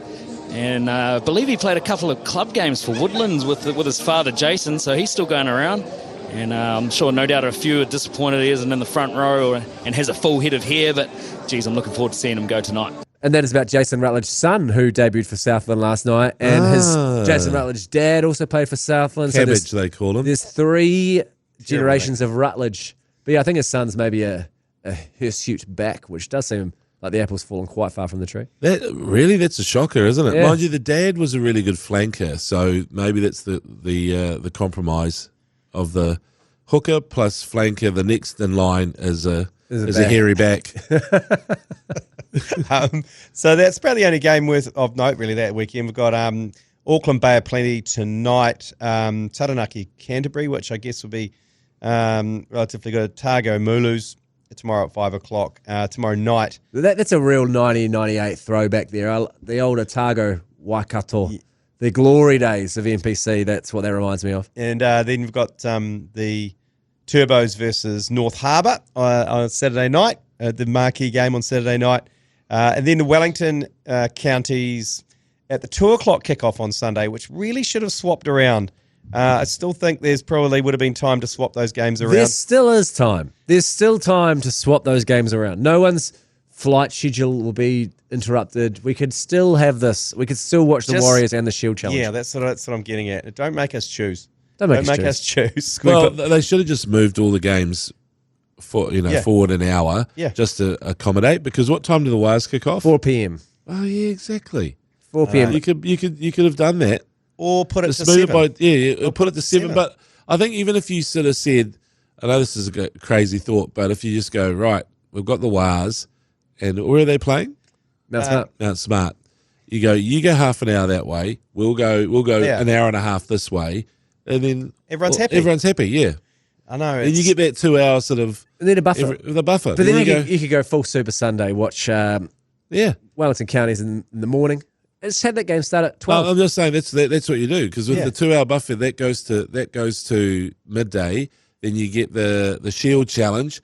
S6: And I believe he played a couple of club games for Woodlands with his father, Jason, so he's still going around. And I'm sure no doubt a few are disappointed he isn't in the front row and has a full head of hair, but, geez, I'm looking forward to seeing him go tonight.
S3: And that is about Jason Rutledge's son, who debuted for Southland last night. And his Jason Rutledge's dad also played for Southland.
S2: Cabbage, so they call him.
S3: There's 3 generations of Rutledge. But yeah, I think his son's maybe a hirsute back, which does seem like the apple's fallen quite far from the tree.
S2: That's a shocker, isn't it?
S3: Yeah.
S2: Mind you, the dad was a really good flanker, so maybe that's the compromise of the hooker plus flanker. The next in line is a hairy back.
S1: So that's about the only game of note really that weekend. We've got Auckland Bay of Plenty tonight, Taranaki Canterbury, which I guess will be relatively good. Otago Moolus tomorrow at 5 o'clock. Tomorrow night.
S3: That's a real 1998 throwback there. The old Otago Waikato, the glory days of NPC. That's what that reminds me of.
S1: And then we've got the Turbos versus North Harbour on Saturday night, the marquee game on Saturday night. And then the Wellington counties at the 2 o'clock kickoff on Sunday, which really should have swapped around. I still think there's probably would have been time to swap those games around.
S3: There still is time. There's still time to swap those games around. No one's flight schedule will be interrupted. We could still have this. We could still watch the Warriors and the Shield Challenge.
S1: Yeah, that's what I'm getting at. Don't make us choose.
S3: Don't make us
S1: choose.
S2: Well, they should have just moved all the games forward an hour just to accommodate. Because what time do the Wires kick off?
S3: 4 p.m.
S2: Oh yeah, exactly.
S3: 4 p.m.
S2: You could have done that,
S1: or put it to
S2: just
S1: 7.
S2: Put it to 7. But I think even if you sort of said, I know this is a crazy thought, but if you just go right, we've got the Wires, and where are they playing?
S3: Mount Smart.
S2: Mount Smart. You go half an hour that way. We'll go an hour and a half this way, and then
S1: everyone's happy.
S2: Everyone's happy. Yeah.
S1: I know.
S2: And you get that 2 hours sort of...
S3: And then a buffer.
S2: The buffer.
S3: But then you could go full Super Sunday, watch Wellington Counties in the morning. Just have that game start at 12.
S2: I'm just saying that's what you do, because with the 2 hour buffer, that goes to midday. Then you get the Shield Challenge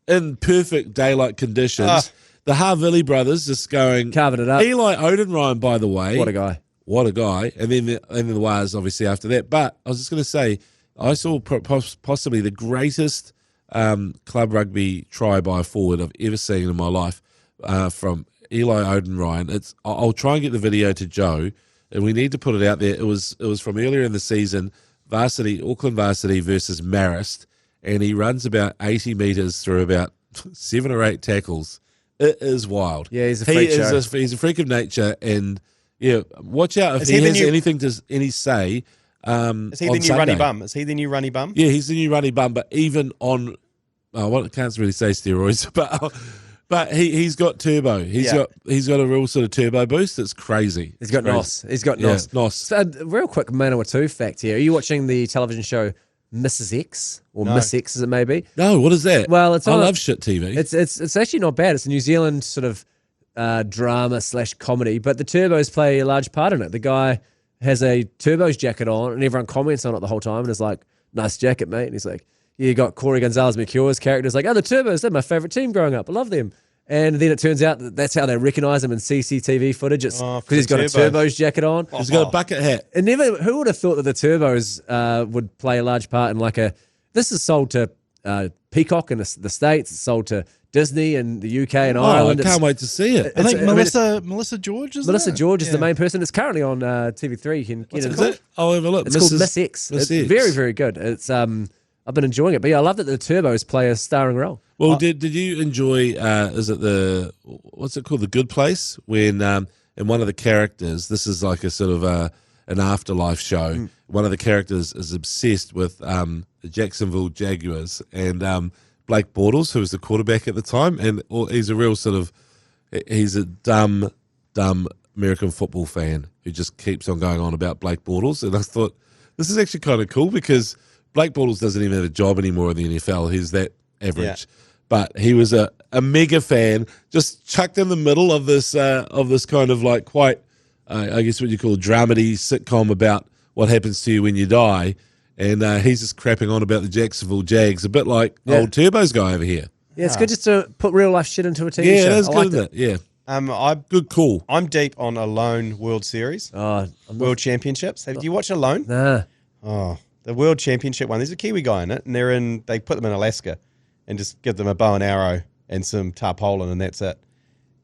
S2: in perfect daylight conditions. The Harvilli brothers just going...
S3: Carving it up.
S2: Eli Odenryan, by the way.
S3: What a guy.
S2: What a guy. And then the Wires, obviously, after that. But I was just going to say, I saw possibly the greatest club rugby try by a forward I've ever seen in my life from Eli Odenryan. I'll try and get the video to Joe, and we need to put it out there. It was from earlier in the season, Auckland Varsity versus Marist, and he runs about 80 metres through about 7 or 8 tackles. It is wild.
S3: Yeah, he's a freak show.
S2: He's a freak of nature, and watch out if he has anything to say.
S1: Is he the new runny bum? Is he the new runny bum?
S2: Yeah, he's the new runny bum. But even on, I can't really say steroids, but he's got turbo. He's got a real sort of turbo boost. It's crazy.
S3: He's got NOS. He's got NOS.
S2: NOS.
S3: So, real quick Mano Atu fact here. Are you watching the television show Mrs. X or Miss X as it may be?
S2: No, what is that?
S3: Well, I
S2: love shit TV.
S3: It's actually not bad. It's a New Zealand sort of drama / comedy, but the Turbos play a large part in it. The guy has a Turbos jacket on, and everyone comments on it the whole time, and is like, "Nice jacket, mate." And he's like, "Yeah, you got Corey Gonzalez-McCure's character's like, oh, the Turbos, they're my favourite team growing up. I love them." And then it turns out that's how they recognise him in CCTV footage. It's because he's got a Turbos jacket on.
S2: He's got a bucket hat.
S3: And who would have thought that the Turbos would play a large part in this is sold to Peacock in the States, it's sold to Disney in the UK and Ireland.
S2: I can't wait to see it.
S5: I think Melissa George is
S3: Melissa George is the main person. It's currently on TV3. You can get it.
S2: I'll have a look.
S3: It's called Miss X. It's very, very good. It's I've been enjoying it. But yeah, I love that the turbos play a starring role.
S2: Well, did you enjoy? Is it what's it called? The Good Place, when in one of the characters, this is like a sort of an afterlife show. One of the characters is obsessed with the Jacksonville Jaguars and Blake Bortles, who was the quarterback at the time, and he's a real sort of he's a dumb American football fan who just keeps on going on about Blake Bortles. And I thought this is actually kind of cool because Blake Bortles doesn't even have a job anymore in the NFL. He's that average. Yeah. But he was a mega fan, just chucked in the middle of this kind of like quite, I guess what you call a dramedy sitcom about what happens to you when you die. And he's just crapping on about the Jacksonville Jags, a bit like old Turbo's guy over here.
S3: Yeah, it's good just to put real life shit into a TV show.
S2: Yeah, that's good, isn't it? Yeah.
S1: Good call. I'm deep on Alone World Series. World Championships. Do you watch Alone?
S3: Nah.
S1: Oh, the World Championship one. There's a Kiwi guy in it, and they put them in Alaska and just give them a bow and arrow and some tarpaulin, and that's it.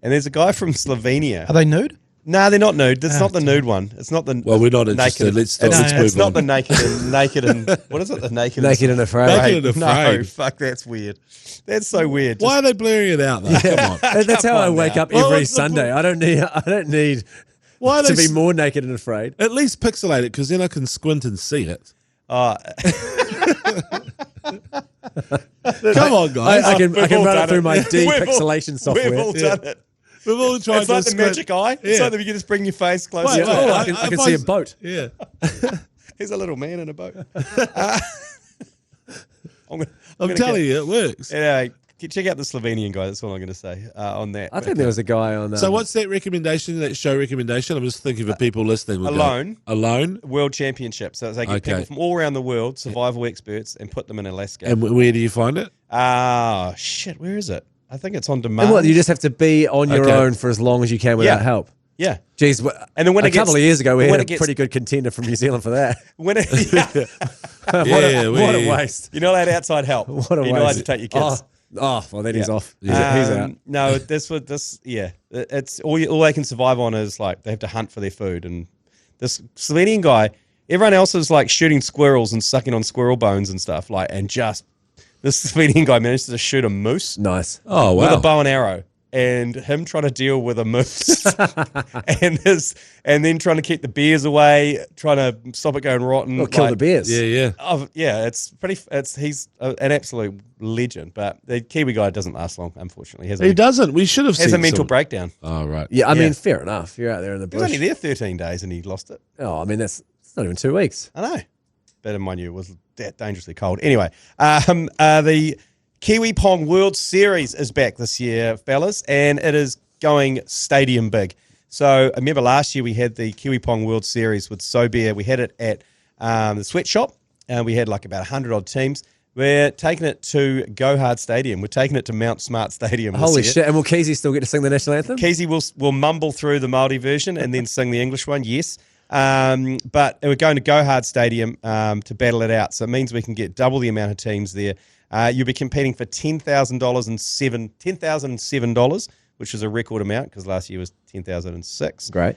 S1: And there's a guy from Slovenia.
S5: Are they nude?
S1: No, they're not nude. It's not the nude one. It's not the.
S2: Well, we're not interested. Let's move on.
S1: It's not the naked and what is it? The naked
S3: and afraid.
S2: Naked and afraid.
S1: No, fuck, that's weird. That's so weird.
S2: Why are they blurring it out though? Come on.
S3: That's how I wake up every Sunday. I don't need to be more naked and afraid.
S2: At least pixelate it, because then I can squint and see it.
S1: Come
S3: on, guys. I can run it through my depixelation software.
S1: We've all done it.
S2: We've all tried.
S1: It's like the magic eye. It's like that you can just bring your face closer.
S3: I can see a boat.
S2: Yeah.
S1: He's a little man in a boat.
S2: I'm telling you, it works.
S1: Anyway, check out the Slovenian guy. That's all I'm going to say on that.
S3: I think there was a guy on that.
S2: So what's that recommendation, that show recommendation? I'm just thinking for people listening. Alone?
S1: World Championship. So they get people from all around the world, survival experts, and put them in Alaska.
S2: And where do you find it?
S1: Shit, where is it? I think it's on demand.
S3: And what, you just have to be on your own for as long as you can without help?
S1: Yeah.
S3: Jeez,
S1: and then when
S3: a couple of years ago, we had a pretty good contender from New Zealand for that.
S1: What
S3: a waste.
S1: You're not allowed outside help.
S3: What a waste.
S1: You're not allowed to take your kids.
S3: Well, then he's off. He's out.
S1: No, it's all they can survive on is like they have to hunt for their food. And this Slovenian guy, everyone else is like shooting squirrels and sucking on squirrel bones and stuff. This Slovenian guy managed to shoot a moose.
S3: Nice.
S2: Oh, wow.
S1: With a bow and arrow. And him trying to deal with a moose and then trying to keep the bears away, trying to stop it going rotten.
S3: Or kill the bears.
S1: Yeah. He's an absolute legend, but the Kiwi guy doesn't last long, unfortunately.
S2: He doesn't. We should have seen
S1: a mental breakdown.
S2: Oh, right.
S3: Yeah, I mean, fair enough. You're out there in the bush.
S1: He was only there 13 days and he lost it.
S3: Oh, I mean, it's not even 2 weeks.
S1: I know. But mind you, it was that dangerously cold. Anyway, the Kiwi Pong World Series is back this year, fellas, and it is going stadium big. So I remember last year we had the Kiwi Pong World Series with SoBear. We had it at the sweatshop, and we had like about 100 odd teams. We're taking it to Go Hard Stadium. We're taking it to Mount Smart Stadium.
S3: Holy shit. And will Keezy still get to sing the national anthem?
S1: Keezy will mumble through the Māori version and then sing the English one, yes. But we're going to Go Hard Stadium to battle it out. So it means we can get double the amount of teams there. You'll be competing for $10,007, which is a record amount because last year was $10,006.
S3: Great.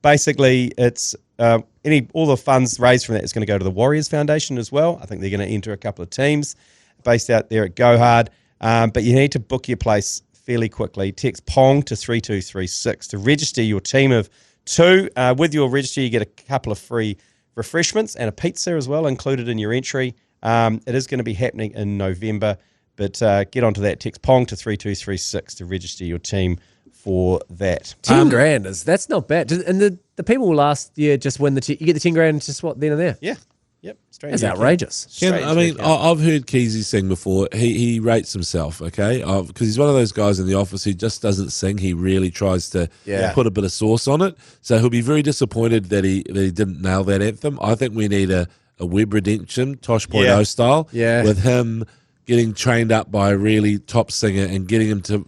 S1: Basically, it's all the funds raised from that is going to go to the Warriors Foundation as well. I think they're going to enter a couple of teams based out there at Go Hard. But you need to book your place fairly quickly. Text PONG to 3236 to register your team of 2. With your register, you get a couple of free refreshments and a pizza as well included in your entry. It is going to be happening in November, but get onto that. Text PONG to 3236 to register your team for that.
S3: 10 grand that's not bad. And the people last year just win you get the 10 grand just then and there.
S1: Yeah. Yep. Straight.
S3: That's outrageous.
S2: I've heard Keezy sing before. He rates himself, okay? Because he's one of those guys in the office who just doesn't sing. He really tries to put a bit of sauce on it. So he'll be very disappointed that he didn't nail that anthem. I think we need a web redemption, Tosh.0 style, with him getting trained up by a really top singer and getting him to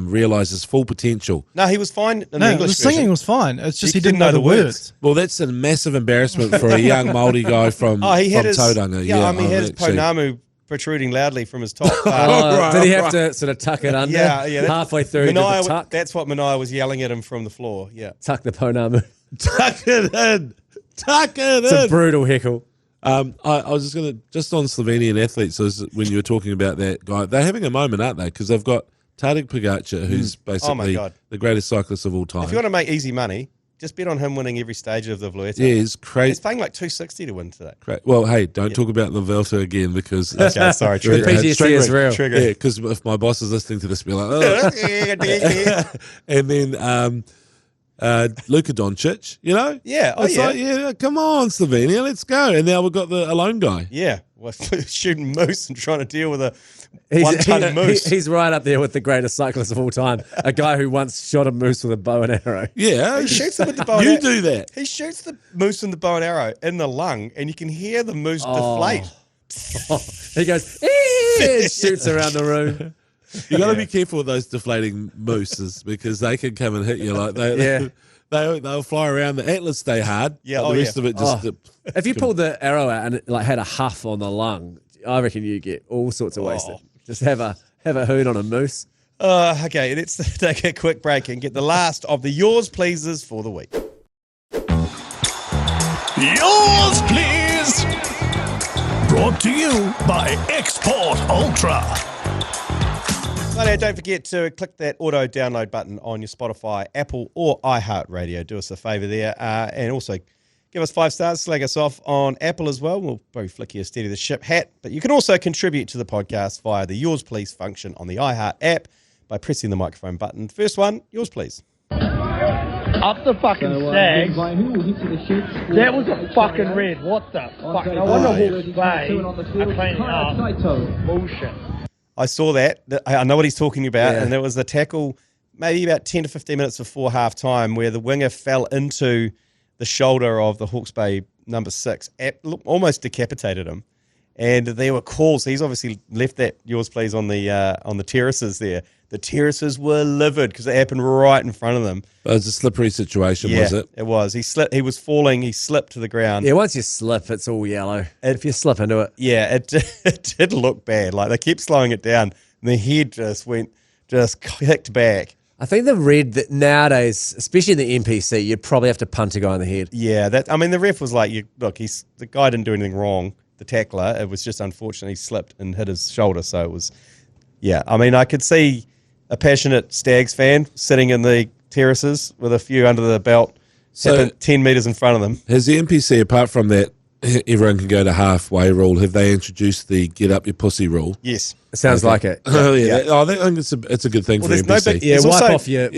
S2: realise his full potential.
S1: No, he was fine in the English
S5: the singing
S1: version.
S5: was fine. It's just he didn't know the words.
S2: Well, that's a massive embarrassment for a young Māori guy from Tauranga.
S1: He had his ponamu protruding loudly from his top.
S3: Did he have to sort of tuck it under halfway through the tuck?
S1: That's what Mania was yelling at him from the floor. Yeah.
S3: Tuck the ponamu.
S2: Tuck it in. Tuck it in.
S3: It's a brutal heckle.
S2: I was just going to, just on Slovenian athletes, so when you were talking about that guy, they're having a moment, aren't they? Because they've got Tadej Pogacar, who's basically the greatest cyclist of all time.
S1: If you want to make easy money, just bet on him winning every stage of the Vuelta.
S2: Yeah, he's crazy.
S1: He's paying like $260 to win today.
S2: Well, hey, don't talk about the Vuelta again because...
S1: Okay, sorry. Trigger.
S3: PTSD is real.
S1: Trigger.
S2: Yeah, because if my boss is listening to this, be like, oh. And then Luka Doncic, you know?
S1: Yeah. Oh,
S2: it's like, yeah, come on, Slovenia, let's go. And now we've got the alone guy.
S1: Yeah. Well, shooting moose and trying to deal with a one-ton moose.
S3: He's right up there with the greatest cyclist of all time. A guy who once shot a moose with a bow and arrow.
S2: Yeah.
S1: He shoots them with the bow and
S2: You
S1: arrow.
S2: do that.
S1: He shoots the moose and the bow and arrow in the lung, and you can hear the moose deflate.
S3: He goes, and shoots around the room.
S2: You got to be careful with those deflating mooses because they can come and hit you like they'll fly around. The antlers stay hard.
S1: Yeah,
S2: but the rest of it just.
S3: If you pulled the arrow out and it like had a huff on the lung, I reckon you get all sorts of wasted. Just have a hoon on a moose.
S1: Okay, let's take a quick break and get the last of the yours pleases for the week.
S4: Yours, please. Brought to you by Export Ultra.
S1: Right, don't forget to click that auto download button on your Spotify, Apple, or iHeartRadio. Do us a favour there, and also give us 5 stars. Slag us off on Apple as well. We'll probably flick you a steady the ship hat. But you can also contribute to the podcast via the Yours Please function on the iHeart app by pressing the microphone button. First one, yours please.
S7: Up the fucking stag. That was a fucking red. What the fuck? No wonder Hawke's Bay are cleaning up. Bullshit.
S1: I saw that. I know what he's talking about. And there was the tackle maybe about 10 to 15 minutes before half time where the winger fell into the shoulder of the Hawke's Bay number 6, almost decapitated him. And there were calls. He's obviously left that yours please on the terraces there. The terraces were livid because it happened right in front of them.
S2: It was a slippery situation, was it?
S1: It was. He slipped. He was falling. He slipped to the ground.
S3: Yeah, once you slip, it's all yellow. If you slip into it.
S1: Yeah, it did look bad. Like they kept slowing it down. And the head just kicked back.
S3: I think the red that nowadays, especially in the NPC, you'd probably have to punt a guy in the head.
S1: Yeah, the ref was like, the guy didn't do anything wrong. The tackler, it was just unfortunately slipped and hit his shoulder. So it was, I could see a passionate Stags fan sitting in the terraces with a few under the belt, so 10 metres in front of them.
S2: Has the NPC, apart from that, everyone can go to halfway rule, have they introduced the get up your pussy rule?
S1: Yes.
S3: It sounds like it.
S2: Oh, yeah. I think it's a good thing for NPC.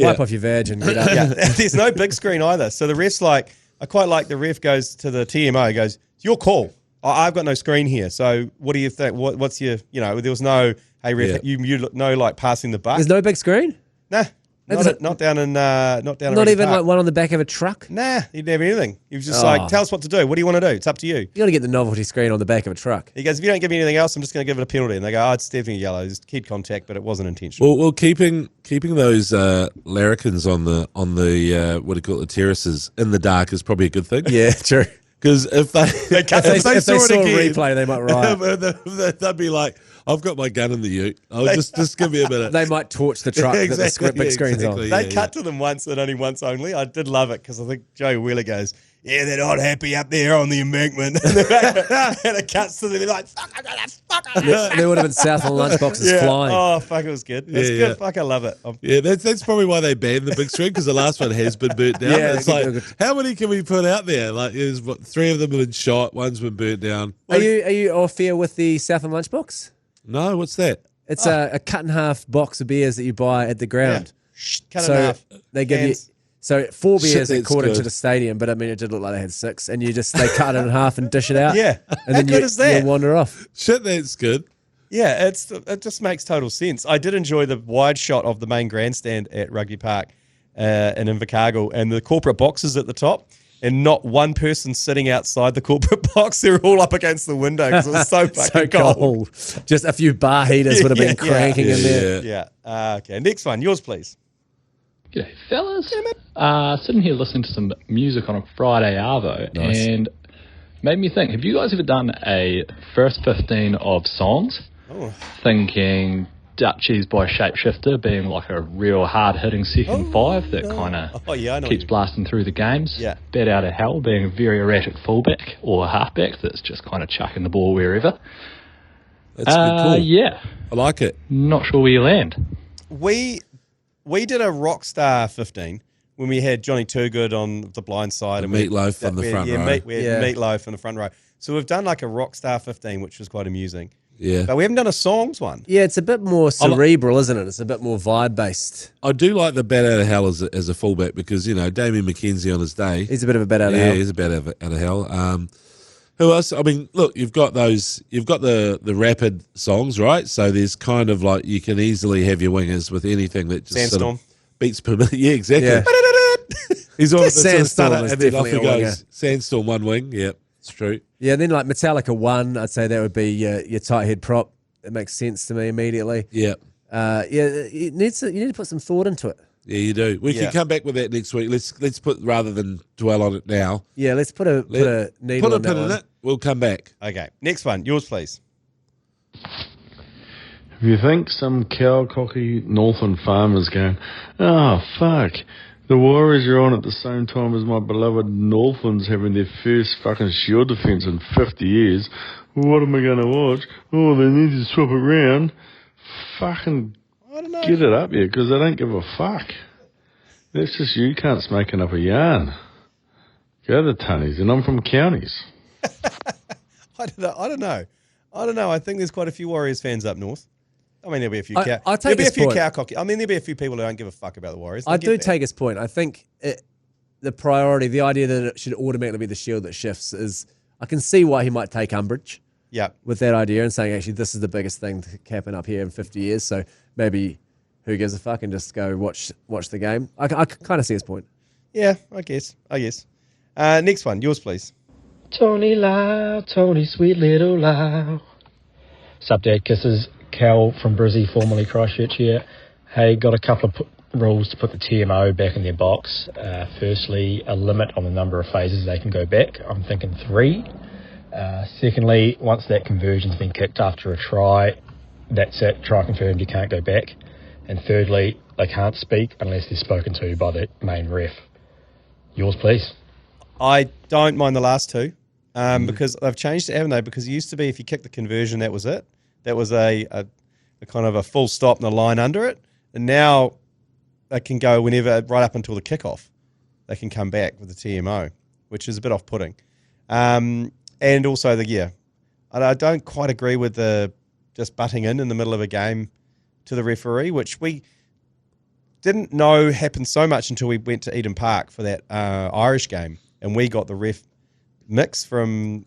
S3: Wipe off your vag and get up.
S1: Yeah, there's no big screen either. So the ref's like, I quite like the ref goes to the TMO, goes, it's your call. I've got no screen here. So what do you think? What's your, there was no, hey, ref, you know, like passing the buck.
S3: There's no big screen?
S1: Nah. Not down in
S3: not even
S1: Park.
S3: like one on the back of a truck?
S1: Nah, he didn't have anything. He was just like, tell us what to do. What do you want to do? It's up to you.
S3: You got to get the novelty screen on the back of a truck.
S1: He goes, if you don't give me anything else, I'm just going to give it a penalty. And they go, it's definitely yellow. It's kid contact, but it wasn't intentional.
S2: Well, keeping those larrikins on the what do you call it, the terraces in the dark is probably a good thing.
S3: Yeah, true.
S2: Because if they saw it again,
S3: a replay, they might riot.
S2: They'd be like, I've got my gun in the ute. Just give me a minute.
S3: They might torch the truck that the big screen's on.
S1: They cut to them once and only once only. I did love it because I think Joe Wheeler goes, yeah, they're not happy up there on the embankment. And it cuts to them, they're like, fuck.
S3: There would have been Southland lunchboxes flying.
S1: Oh, fuck, it was good. It's good. Fuck, I love it.
S2: That's probably why they banned the big screen because the last one has been burnt down.
S3: Yeah,
S2: it's like, how many can we put out there? Like, there's 3 of them have been shot, one's been burnt down.
S3: Are you off here with the Southland lunchbox?
S2: No, what's that?
S3: It's a cut in half box of beers that you buy at the ground.
S1: Yeah. Cut in half.
S3: They give you 4 beers according to the stadium, but I mean, it did look like they had 6, and they cut it in half and dish it out.
S1: Yeah,
S3: and then you wander off.
S2: Shit, that's good.
S1: Yeah, it just makes total sense. I did enjoy the wide shot of the main grandstand at Rugby Park in Invercargill and the corporate boxes at the top. And not one person sitting outside the corporate box. They're all up against the window because it was so fucking cold.
S3: Just a few bar heaters would have been cranking in there.
S1: Yeah. Okay, next one. Yours, please.
S8: G'day, fellas. Sitting here listening to some music on a Friday arvo and made me think, have you guys ever done a first 15 of songs? Thinking Dutchies by Shapeshifter being like a real hard-hitting second five that kind of keeps blasting through the games.
S1: Yeah.
S8: Bat Out of Hell being a very erratic fullback or halfback that's just kind of chucking the ball wherever.
S2: That's cool.
S8: Yeah.
S2: I like it.
S8: Not sure where you land.
S1: We did a Rockstar 15 when we had Johnny Toogood on the blind side.
S2: And Meatloaf on the front row.
S1: We had Meatloaf on the front row. So we've done like a Rockstar 15, which was quite amusing.
S2: Yeah.
S1: But we haven't done a songs one.
S3: Yeah, it's a bit more cerebral, isn't it? It's a bit more vibe-based.
S2: I do like the Bat Out of Hell as a fullback because, Damien McKenzie on his day.
S3: He's a bit of a bat out of hell.
S2: Yeah, he's a bat out of hell. Who else? I mean, look, you've got the rapid songs, right? So there's kind of like you can easily have your wingers with anything that just
S1: Sandstorm.
S2: sort of beats per minute. Yeah, exactly.
S3: Yeah.
S2: He's on the
S3: Sandstorm is
S2: and then off he
S3: definitely a
S2: goes.
S3: winger.
S2: Sandstorm, one wing. Yep, it's true.
S3: Yeah, then like Metallica 1, I'd say that would be your tight head prop. It makes sense to me immediately.
S2: Yeah.
S3: You need to put some thought into it.
S2: Yeah, you do. We can come back with that next week. Let's put rather than dwell on it now.
S3: Yeah, let's put a needle on that one.
S2: In it. We'll come back.
S1: Okay, next one. Yours, please.
S9: If you think some cow-cocky Northland farmer's going, oh, fuck, the Warriors are on at the same time as my beloved Northlands having their first fucking shield defence in 50 years, what am I going to watch? Oh, they need to swap around. Fucking get it up here, because I don't give a fuck. That's just you cunts making up a yarn. Go to the tunnies, and I'm from counties.
S1: I don't know. I think there's quite a few Warriors fans up north. I mean, there'll be a few there'll be a few cow-cocky. I mean, there'll be a few people who don't give a fuck about the Warriors.
S3: I do take his point. I think the priority, the idea that it should automatically be the shield that shifts is, I can see why he might take umbrage with that idea and saying, actually, this is the biggest thing to happen up here in 50 years. So maybe who gives a fuck and just go watch the game. I kind of see his point.
S1: Yeah, I guess. Next one. Yours, please.
S10: Tony Lyall, Tony, sweet little Lyall. Sup, Dad Kisses. Cal from Brizzy, formerly Christchurch here. Hey, got a couple of rules to put the TMO back in their box. Firstly, a limit on the number of phases they can go back. I'm thinking 3. Secondly, once that conversion's been kicked after a try, that's it. Try confirmed, you can't go back. And thirdly, they can't speak unless they're spoken to by the main ref. Yours, please.
S1: I don't mind the last two because they've changed it, haven't they? Because it used to be if you kick the conversion, that was it. That was a kind of a full stop and a line under it. And now they can go whenever, right up until the kickoff. They can come back with the TMO, which is a bit off-putting. And also I don't quite agree with the just butting in the middle of a game to the referee, which we didn't know happened so much until we went to Eden Park for that Irish game. And we got the ref mix from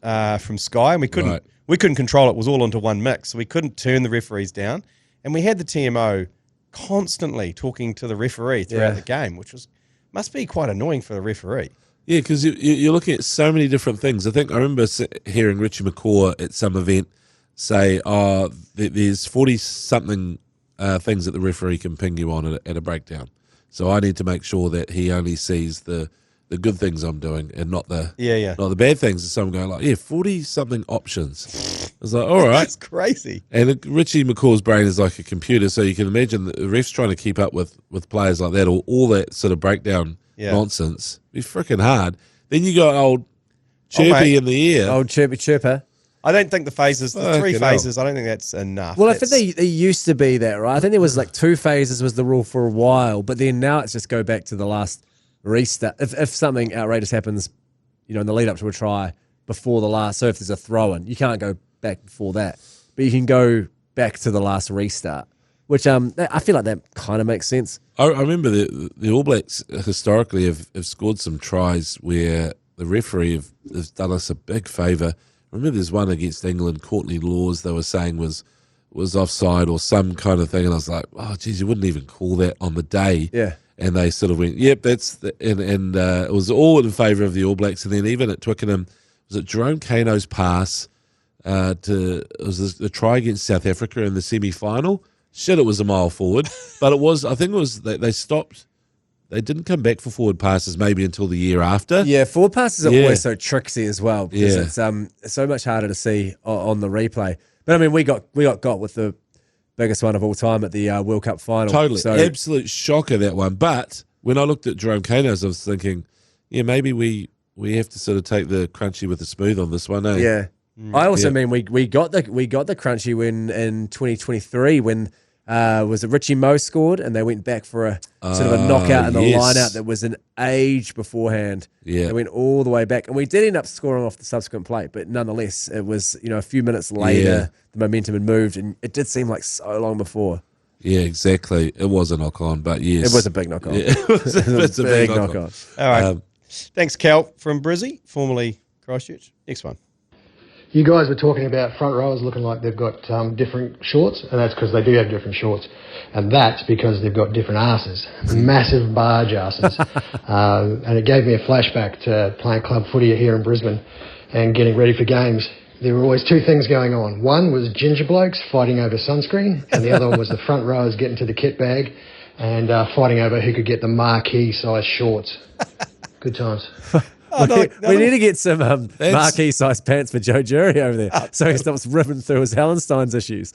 S1: Sky, and we couldn't control it. It was all into one mix, so we couldn't turn the referees down. And we had the TMO constantly talking to the referee throughout the game, which must be quite annoying for the referee.
S2: Yeah, because you're looking at so many different things. I remember hearing Richie McCaw at some event say, there's 40-something things that the referee can ping you on at a breakdown. So I need to make sure that he only sees the good things I'm doing and not the bad things. And someone going like, 40-something options. I was like, all right.
S1: That's crazy.
S2: And Richie McCaw's brain is like a computer, so you can imagine the ref's trying to keep up with players like that, or all that sort of breakdown nonsense. It'd be freaking hard. Then you got old Chirpy in the ear.
S3: Old Chirper.
S1: I don't think the 3 phases, I don't think that's enough.
S3: Well, I think they used to be that, right? I think there was like 2 phases was the rule for a while, but then now it's just go back to the last restart. If something outrageous happens, in the lead up to a try before the last, so if there's a throw-in, you can't go back before that, but you can go back to the last restart, which I feel like that kind of makes sense.
S2: I remember the All Blacks historically have scored some tries where the referee has done us a big favour. I remember there's one against England, Courtney Laws, they were saying was offside or some kind of thing, and I was like, oh, geez, you wouldn't even call that on the day.
S3: Yeah.
S2: And they sort of went, yep, and it was all in favour of the All Blacks. And then even at Twickenham, was it Jerome Kano's pass it was the try against South Africa in the semi-final? Shit, it was a mile forward. But I think it was, they stopped. They didn't come back for forward passes maybe until the year after.
S3: Yeah, forward passes are always so tricksy as well because it's so much harder to see on the replay. But I mean, we got with the biggest one of all time at the World Cup final.
S2: Totally.
S3: So,
S2: Absolute shocker, that one. But when I looked at Jerome Kanos, I was thinking, yeah, maybe we have to sort of take the crunchy with the smooth on this one, eh?
S3: Yeah. I also mean we got the crunchy when in 2023 when was it Richie Moe scored and they went back for a sort of a knockout in the line-out that was an age beforehand.
S2: Yeah.
S3: They went all the way back. And we did end up scoring off the subsequent play, but nonetheless, it was, a few minutes later, the momentum had moved, and it did seem like so long before.
S2: Yeah, exactly. It was a knock-on, but yes.
S3: It was a big knock-on.
S2: Yeah, it was a big knock-on.
S1: All right. Thanks, Cal from Brizzy, formerly Christchurch. Next one.
S11: You guys were talking about front rowers looking like they've got different shorts, and that's because they do have different shorts. And that's because they've got different asses, massive barge asses. And it gave me a flashback to playing club footy here in Brisbane and getting ready for games. There were always two things going on. One was ginger blokes fighting over sunscreen, and the other one was the front rowers getting to the kit bag and fighting over who could get the marquee size shorts. Good times.
S3: We need to get some marquee-sized pants for Joe Jury over there so he stops ripping through his Hallenstein's issues.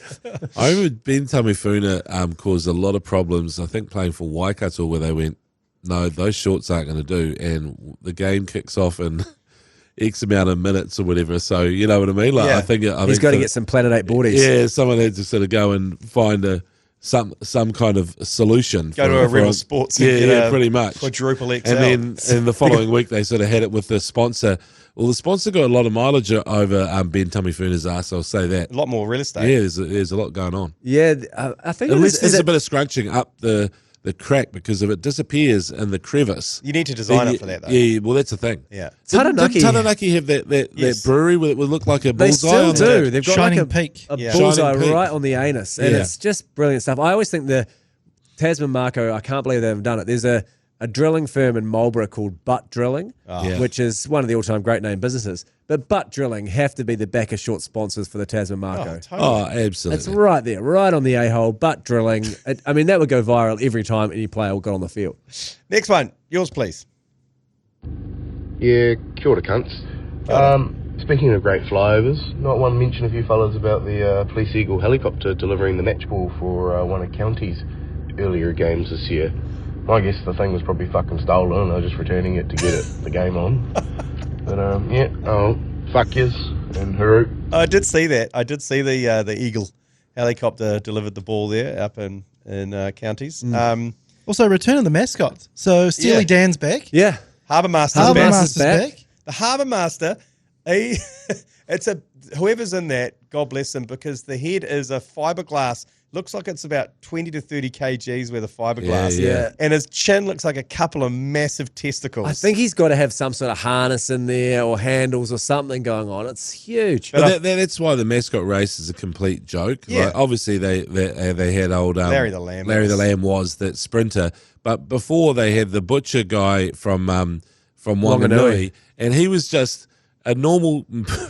S2: I remember Ben Tamifuna caused a lot of problems, I think, playing for Waikato, where they went, no, those shorts aren't going to do, and the game kicks off in X amount of minutes or whatever, so you know what I mean? Like, I think
S3: he's got to get some Planet 8 boardies.
S2: Yeah, someone had to sort of go and find some kind of solution.
S1: Go to a Rebel Sports and get
S2: pretty much.
S1: Quadruple XL.
S2: And then in the following week, they sort of had it with the sponsor. Well, the sponsor got a lot of mileage over Ben Tamifuna's ass, I'll say that.
S1: A lot more real estate.
S2: Yeah, there's a lot going on.
S3: Yeah, I think
S2: at least there's a bit of scrunching up the crack, because if it disappears in the crevice,
S1: you need to design it for that, though.
S2: Yeah, well, that's the thing.
S1: Yeah.
S2: Didn't Taranaki have that brewery where it would look like a bullseye?
S3: They still do. They've got
S5: Shining
S3: like
S5: Peak.
S3: a bullseye right on the anus, and it's just brilliant stuff. I always think the Tasman Mako, I can't believe they haven't done it. There's a drilling firm in Marlborough called Butt Drilling, which is one of the all-time great name businesses. But Butt Drilling have to be the back of short sponsors for the Tasman Mako.
S2: Oh, absolutely.
S3: It's right there, right on the a-hole. Butt Drilling. That would go viral every time any player got on the field.
S1: Next one. Yours, please.
S12: Yeah, kia ora, cunts. Speaking of great flyovers, not one mention of you fellas about the Police Eagle helicopter delivering the match ball for one of County's earlier games this year. I guess the thing was probably fucking stolen and I was just returning it to get the game on. But fuck yous and hooroo.
S1: I did see that. I did see the Eagle helicopter delivered the ball there up in Counties.
S5: Also, return of the mascots. So Steely Dan's back.
S3: Yeah.
S1: Harbour Master's
S5: back.
S1: The Harbour Master, whoever's in that, God bless him, because the head is a fiberglass. Looks like it's about 20 to 30 kgs worth of fiberglass.
S3: Yeah.
S1: And his chin looks like a couple of massive testicles.
S3: I think he's got to have some sort of harness in there or handles or something going on. It's huge.
S2: But that's why the mascot race is a complete joke.
S1: Yeah.
S2: Like, obviously, they had old
S1: Larry the Lamb.
S2: Larry the Lamb was that sprinter. But before they had the butcher guy from Wanganui, and he was just a normal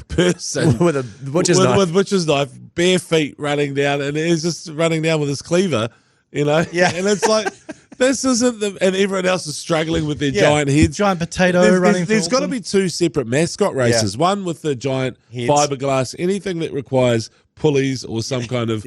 S2: person
S3: with a butcher's knife.
S2: With butcher's knife, bare feet running down, and he's just running down with his cleaver, Yeah. And it's like, this isn't and everyone else is struggling with their giant heads.
S5: Giant potato running.
S2: There's got to be two separate mascot races. One with the giant fiberglass, anything that requires pulleys or some kind of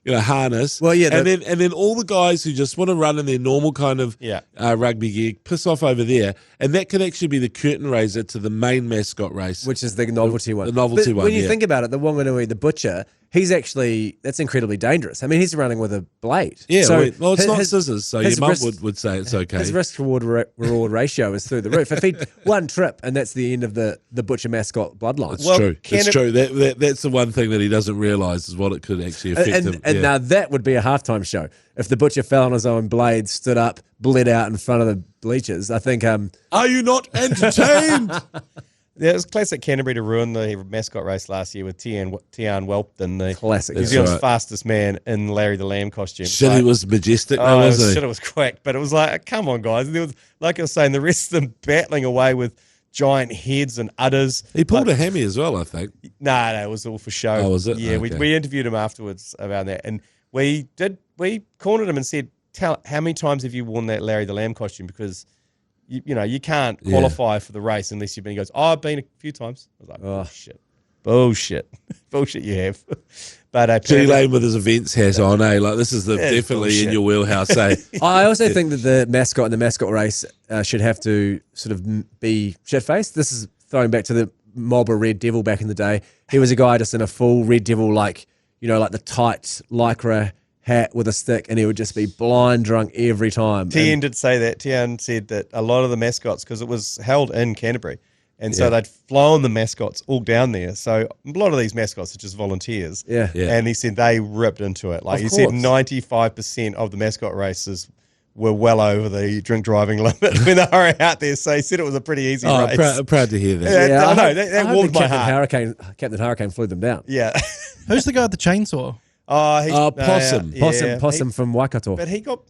S2: harness.
S3: Well,
S2: and then all the guys who just want to run in their normal kind of rugby gear piss off over there, and that could actually be the curtain raiser to the main mascot race,
S3: which is the novelty one.
S2: The novelty one.
S3: When you think about it, the Wanganui, the butcher, that's incredibly dangerous. I mean, he's running with a blade.
S2: Yeah,
S3: so
S2: it's not scissors, so your mum would say it's okay.
S3: His risk-reward ratio is through the roof. If he one trip, and that's the end of the butcher mascot bloodline.
S2: It's true. It's true. That's the one thing that he doesn't realise is what it could actually affect him.
S3: And now that would be a halftime show. If the butcher fell on his own blade, stood up, bled out in front of the bleachers, I think...
S2: Are you not entertained?
S1: Yeah, it was classic Canterbury to ruin the mascot race last year with Tian Welpton, the
S3: classic
S1: New Zealand's fastest man in Larry the Lamb costume.
S2: Shit, he was majestic, though, wasn't he?
S1: Shit, it was quick, but it was like, come on, guys. And there was, like I was saying, the rest of them battling away with giant heads and udders.
S2: He pulled a hammy as well, I think.
S1: No, it was all for show.
S2: Oh, was it?
S1: Yeah,
S2: okay.
S1: we interviewed him afterwards about that, and we cornered him and said, how many times have you worn that Larry the Lamb costume? Because you can't qualify for the race unless you've been. He goes, I've been a few times. I was like, oh shit. Bullshit. Bullshit you have. But
S2: G Lane with his events hat on, like this is definitely
S1: bullshit.
S2: in your wheelhouse,
S3: I also think that the mascot in the mascot race should have to sort of be shit-faced. This is throwing back to the Marlborough Red Devil back in the day. He was a guy just in a full Red Devil, like the tight lycra hat with a stick, and he would just be blind drunk every time.
S1: Tian did say that. Tian said that a lot of the mascots, because it was held in Canterbury, and so they'd flown the mascots all down there. So a lot of these mascots are just volunteers.
S3: Yeah.
S1: And he said they ripped into it. Like he said, 95% of the mascot races were well over the drink driving limit when they were out there. So he said it was a pretty easy race.
S2: Proud to hear that.
S1: Yeah, I know. That warmed my heart.
S3: Captain Hurricane flew them down.
S1: Yeah.
S5: Who's the guy with the chainsaw?
S2: Possum.
S3: Possum from Waikato.
S1: But he got.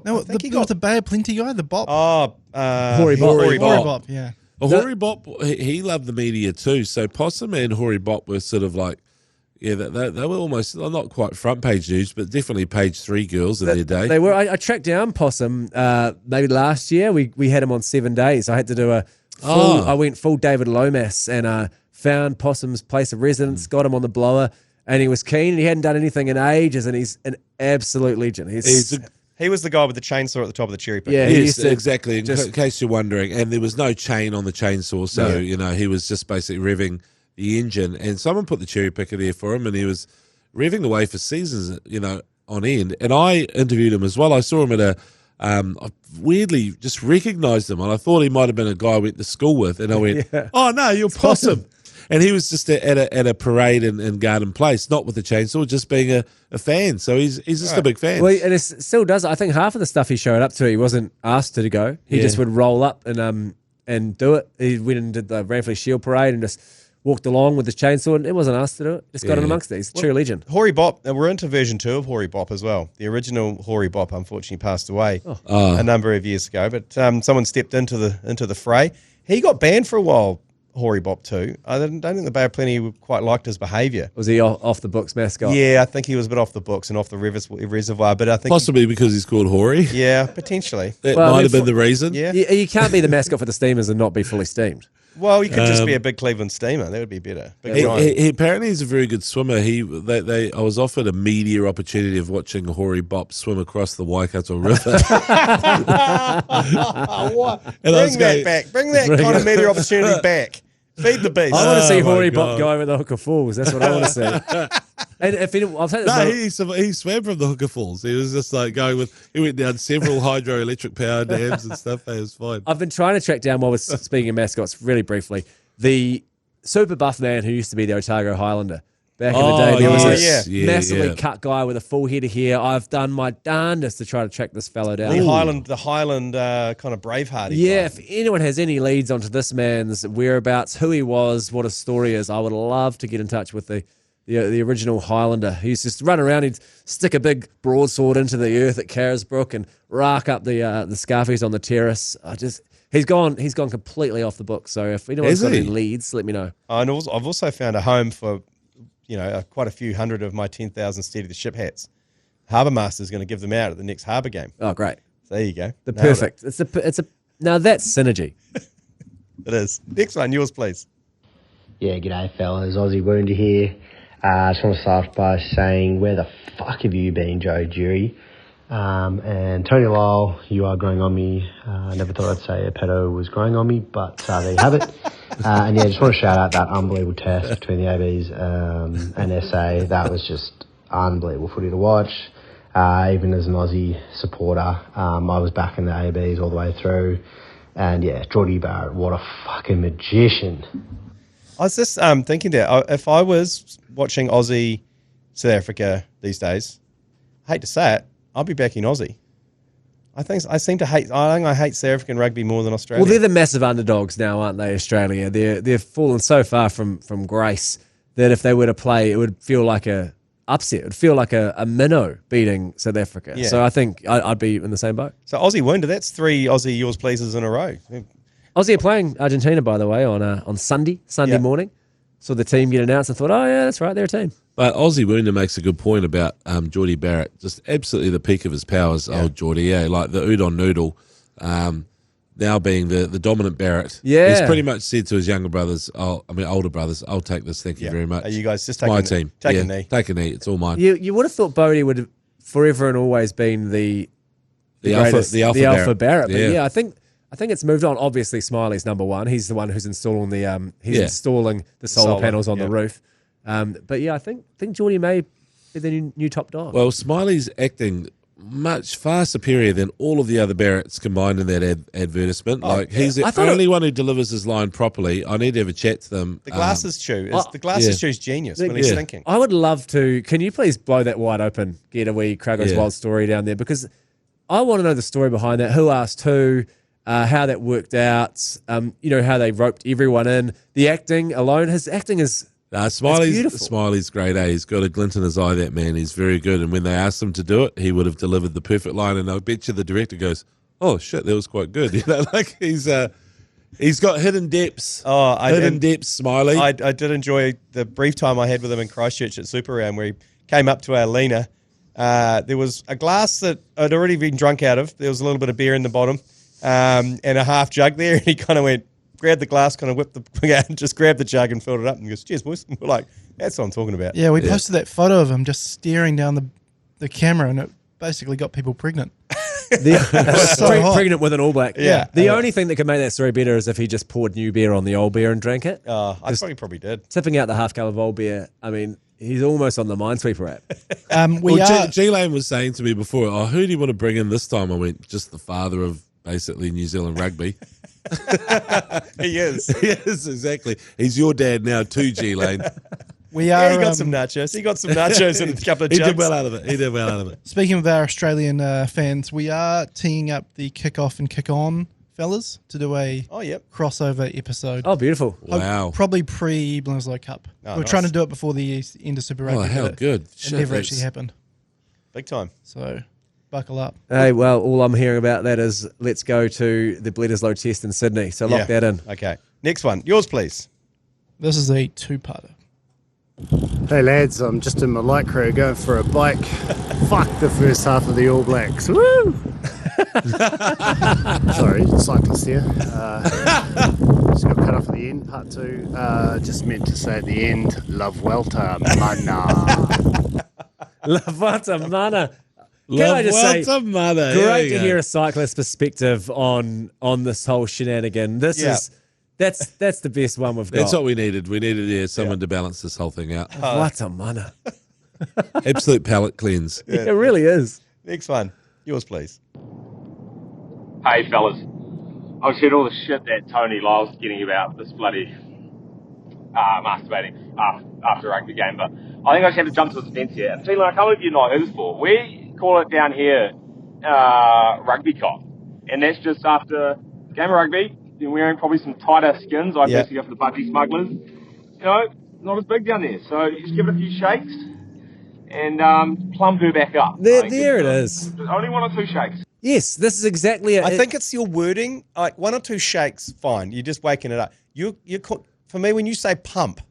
S5: No, he got the Bay of Plenty guy, the Bop.
S3: Hoary Bop.
S5: Hoary Bop, yeah.
S2: Well, Hoary Bop, he loved the media too. So Possum and Hoary Bop were sort of like, they were almost not quite front page news, but definitely page 3 girls in their day.
S3: They were. I tracked down Possum maybe last year. We had him on 7 days. I had to do a full. I went full David Lomas and found Possum's place of residence, got him on the blower, and he was keen. And he hadn't done anything in ages, and he's an absolute legend.
S1: He was the guy with the chainsaw at the top of the cherry picker.
S3: Yeah,
S2: yes, exactly. In case you're wondering, and there was no chain on the chainsaw, so he was just basically revving the engine. And someone put the cherry picker there for him, and he was revving away for seasons, on end. And I interviewed him as well. I saw him at I weirdly just recognised him, and I thought he might have been a guy I went to school with. And I went, "Oh no, you're Possum." And he was just at a parade in Garden Place, not with the chainsaw, just being a fan. So he's just a big fan.
S3: Well, and it still does. I think half of the stuff he showed up to, he wasn't asked to go. He just would roll up and do it. He went and did the Ranfurly Shield Parade and just walked along with his chainsaw, and it wasn't asked to do it. Just got in amongst it. He's a true legend.
S1: Hoary Bop, we're into version 2 of Hoary Bop as well. The original Hoary Bop unfortunately passed away a number of years ago, but someone stepped into the fray. He got banned for a while, Hoary Bop too. I don't think the Bay of Plenty quite liked his behaviour.
S3: Was he off the books mascot?
S1: Yeah, I think he was a bit off the books and off the reservoir, but I think
S2: possibly because he's called Hoary.
S1: Yeah, potentially.
S2: That might have been the reason.
S1: Yeah.
S3: You can't be the mascot for the Steamers and not be fully steamed.
S1: Well, you could just be a big Cleveland Steamer. That would be better.
S2: He apparently is a very good swimmer. I was offered a media opportunity of watching Hoary Bop swim across the Waikato River.
S1: Bring that kind of media opportunity back. Feed the beast.
S3: I want to see Hoary Bop go over the Hooker Falls. That's what I want to see. And if
S2: he swam from the Hooker Falls. He was just like he went down several hydroelectric power dams and stuff. It was fine.
S3: I've been trying to track down, while we're speaking of mascots, really briefly, the super buff man who used to be the Otago Highlander. Back in the day, there was this massively cut guy with a full head of hair. I've done my darndest to try to track this fellow down.
S1: The Highland kind of Braveheart.
S3: Yeah, if anyone has any leads onto this man's whereabouts, who he was, what his story is, I would love to get in touch with the original Highlander. He used to just run around, he'd stick a big broadsword into the earth at Carisbrook and rack up the scarfies on the terrace. He's gone completely off the book. So if anyone's got any leads, let me know.
S1: And I've also found a home for quite a few hundred of my 10,000 Steady the Ship hats. Harbour Master's going to give them out at the next Harbour game.
S3: Oh, great!
S1: So there you go.
S3: Perfect. Now that's synergy.
S1: It is. Next one, yours, please.
S13: Yeah, g'day fellas. Aussie Wounded here. I just want to start off by saying, where the fuck have you been, Joe Jury? And Tony Lyall, you are growing on me. I never thought I'd say a pedo was growing on me, but there you have it. And yeah, just want to shout out that unbelievable test between the ABs and SA. That was just unbelievable footy to watch. Even as an Aussie supporter, I was backing the ABs all the way through. And yeah, Geordie Barrett, what a fucking magician.
S1: I was just thinking that if I was watching Aussie South Africa these days, I hate to say it, I'll be backing Aussie. I think I hate South African rugby more than Australia.
S3: Well, they're the massive underdogs now, aren't they, Australia? They've fallen so far from grace that if they were to play, it would feel like a upset. It would feel like a minnow beating South Africa. Yeah. So I think I'd be in the same boat.
S1: So Aussie Wounded, that's 3 Aussie yours pleases in a row.
S3: Aussie are playing Argentina, by the way, on Sunday morning. Saw the team get announced and thought, oh yeah, that's right, they're a team.
S2: But Aussie Wounded makes a good point about Geordie Barrett, just absolutely the peak of his powers, old Geordie, like the udon noodle. now being the dominant Barrett,
S3: Yeah.
S2: he's pretty much said to his younger brothers, older brothers, I'll take this. Thank you very much.
S1: Are you guys just
S2: my
S1: taking
S2: team?
S1: Take a knee.
S2: Take a knee. It's all mine.
S3: You would have thought Bodie would have forever and always been the alpha Barrett. But yeah, I think it's moved on. Obviously, Smiley's number one. He's the one who's installing the installing the solar panels on the roof. But yeah, I think Geordie may be the new top dog.
S2: Well, Smiley's acting much far superior than all of the other Barretts combined in that advertisement. He's the only one who delivers his line properly. I need to have a chat to them.
S1: The glasses chew's genius when he's thinking.
S3: I would love to. Can you please blow that wide open? Get a wee Crago's Wild story down there, because I want to know the story behind that. Who asked who? How that worked out. How they roped everyone in. The acting alone. His acting is.
S2: Smiley's great. He's got a glint in his eye, that man. He's very good. And when they asked him to do it, he would have delivered the perfect line. And I bet you the director goes, "Oh shit, that was quite good." He's got hidden depths. Depths, Smiley.
S1: I did enjoy the brief time I had with him in Christchurch at Super Round, where he came up to our leaner. There was a glass that I'd already been drunk out of. There was a little bit of beer in the bottom, and a half jug there. And he kind of went, grabbed the glass, kind of whipped the thing out, and just grabbed the jug and filled it up, and goes, "Cheers, boys." And we're like, "That's what I'm talking about."
S5: Yeah, we posted that photo of him just staring down the camera, and it basically got people pregnant.
S3: Pregnant with an All Black.
S5: Yeah.
S3: The only thing that could make that story better is if he just poured new beer on the old beer and drank it.
S1: I probably did.
S3: Tipping out the half cup of old beer. I mean, he's almost on the Minesweeper app.
S2: G Lane was saying to me before, who do you want to bring in this time? I went, just the father of basically New Zealand rugby.
S1: He is.
S2: Yes, exactly. He's your dad now too, G Lane.
S1: He got some nachos. He got some nachos and a couple of jugs.
S2: He did well out of it.
S5: Speaking of our Australian fans, we are teeing up the kick-off and kick-on, fellas, to do a crossover episode.
S3: Oh, beautiful.
S2: Wow.
S5: Probably pre-Bledisloe Cup. We're trying to do it before the end of Super Rugby.
S2: Oh, how good.
S5: It never actually happened.
S1: Big time.
S5: So, buckle up.
S3: Hey, well, all I'm hearing about that is let's go to the Bledisloe test in Sydney. So lock that in.
S1: Okay. Next one. Yours, please.
S5: This is a two-parter.
S14: Hey lads, I'm just in my light crew going for a bike. Fuck the first half of the All Blacks. Woo! Sorry, cyclists here. Just got cut off at the end, part two. Just meant to say at the end, love welter, mana.
S3: Love welter, mana. Can I just say, great to hear a cyclist perspective on this whole shenanigan. That's the best one we've got.
S2: That's what we needed. We needed someone to balance this whole thing out.
S3: What a mana.
S2: Absolute palate cleanse.
S3: Yeah, it really is.
S1: Next one. Yours, please.
S15: Hey, fellas. I was hearing all the shit that Tony Lyall's getting about this bloody masturbating after a rugby game, but I think I just had to jump to the fence here. And feeling like, I can't believe you've not heard this before. We call it down here rugby cop. And that's just after a game of rugby. Been wearing probably some tighter skins. I basically go for the budgie smugglers. Not as big down there. So you just give it a few shakes and plumb her back up.
S3: There it is.
S15: Only one or two shakes.
S3: Yes, this is exactly it.
S1: I think it's your wording. Like one or two shakes, fine. You're just waking it up. For me, when you say pump,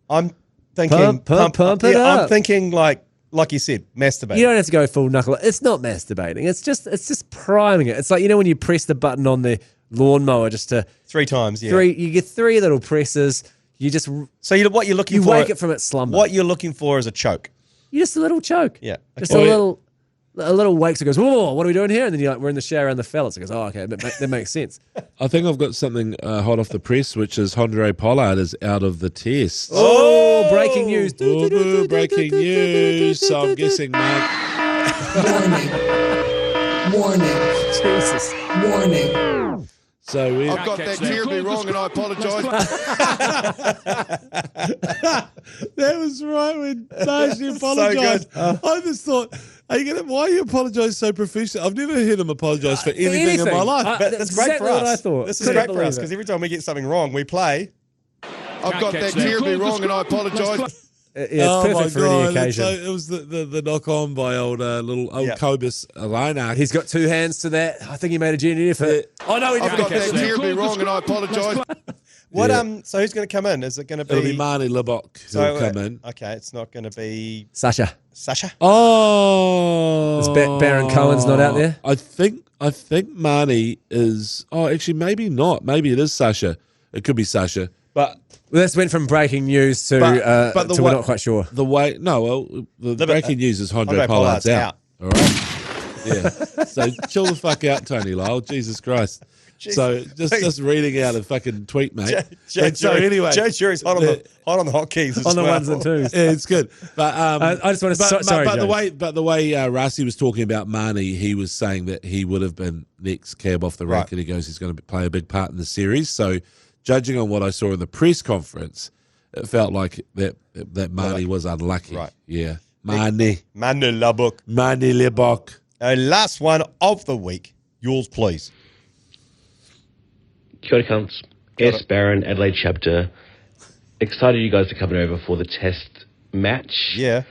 S1: I'm thinking
S3: pump it up.
S1: I'm thinking like you said, masturbate.
S3: You don't have to go full knuckle. It's not masturbating. It's just priming it. It's like, when you press the button on the lawnmower just to
S1: 3 times,
S3: you get 3 little presses. You just
S1: what you're looking for.
S3: You wake it from its slumber.
S1: What you're looking for is a choke.
S3: You just a little choke.
S1: Yeah,
S3: just a little wake. So it goes, whoa, what are we doing here? And then you're like, we're in the shower and the fellas. It goes, oh, okay, that makes sense.
S2: I think I've got something hot off the press, which is Andre Pollard is out of the test.
S3: Oh, breaking news!
S2: Breaking news. So I'm guessing, Mark.
S16: Warning.
S3: Jesus.
S16: Warning.
S2: So
S16: I've got that terribly wrong, and I apologise.
S2: That was right when Darcy apologised. I just thought, why are you apologising so profusely? I've never heard him apologise for anything in my life.
S1: But it's great for us.
S3: What I thought.
S1: This is great for us because every time we get something wrong, we play.
S16: I've got that terribly wrong, and I apologise.
S3: Yeah, it's perfect for any occasion.
S2: So it was the knock on by old Cobus Alona.
S3: He's got 2 hands to that. I think he made a genuine effort.
S16: Oh no, I've got that terribly wrong, and I apologise.
S1: What So who's going to come in? Is it going to be?
S2: It'll be Marnie Libok who'll come in.
S1: Okay, it's not going to be
S3: Sasha.
S2: Oh,
S3: Is Baron Cohen's not out there?
S2: I think Marnie is. Oh, actually, maybe not. Maybe it is Sasha. It could be Sasha. But
S3: this went from breaking news to we're not quite sure.
S2: The breaking news is Hondre Pollard's out. All right. Yeah. So chill the fuck out, Tony Lyall. Jesus Christ. So just reading out a fucking tweet, mate. So anyway,
S1: Joe Jury's hot on the hotkeys
S3: on the ones and twos.
S2: Yeah, it's good. But
S3: I just want to sorry,
S2: the way Rassi was talking about Marnie, he was saying that he would have been next cab off the rank, and he goes, he's going to play a big part in the series. So, judging on what I saw in the press conference, it felt like that Marnie was unlucky. Right? Yeah, Marnie Libok.
S1: Last one of the week. Yours, please.
S17: Kia ora, cunts. S. Barron, Adelaide chapter. Excited you guys are coming over for the test match.
S1: Yeah.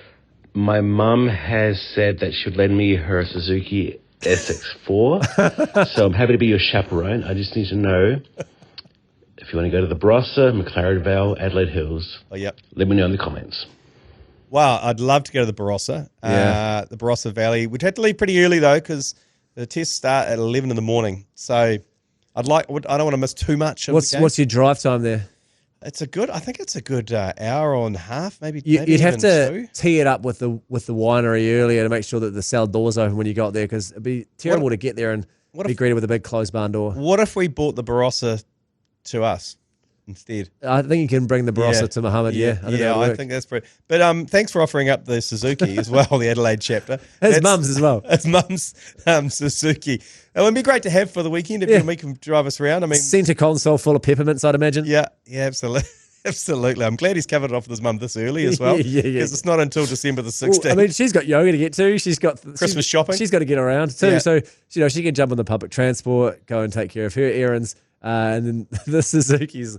S17: My mum has said that she'll lend me her Suzuki SX4. So I'm happy to be your chaperone. I just need to know if you want to go to the Barossa, McLaren Vale, Adelaide Hills.
S1: Oh, yep.
S17: Let me know in the comments.
S1: Wow, I'd love to go to the Barossa.
S3: Yeah.
S1: The Barossa Valley. We'd have to leave pretty early, though, because the tests start at 11 in the morning. So I don't want to miss too much of the game.
S3: What's your drive time there?
S1: I think it's a good hour and a half, maybe.
S3: You'd have to
S1: 2.
S3: tee it up with the winery earlier to make sure that the cell door's open when you got there, because it'd be terrible to get there and be greeted with a big closed barn door.
S1: What if we bought the Barossa to us instead?
S3: I think you can bring the Barossa to Muhammad.
S1: I think that's pretty. But thanks for offering up the Suzuki as well, the Adelaide chapter.
S3: His mum's as well.
S1: His mum's Suzuki. It would be great to have for the weekend if we can drive us around. I mean,
S3: centre console full of peppermints, I'd imagine.
S1: Yeah, absolutely. Absolutely. I'm glad he's covered it off with his mum this early as well. Because it's not until December the 16th.
S3: I mean, she's got yoga to get to. She's got
S1: Christmas shopping.
S3: She's got to get around too. Yeah. So, she can jump on the public transport, go and take care of her errands, and then the Suzuki's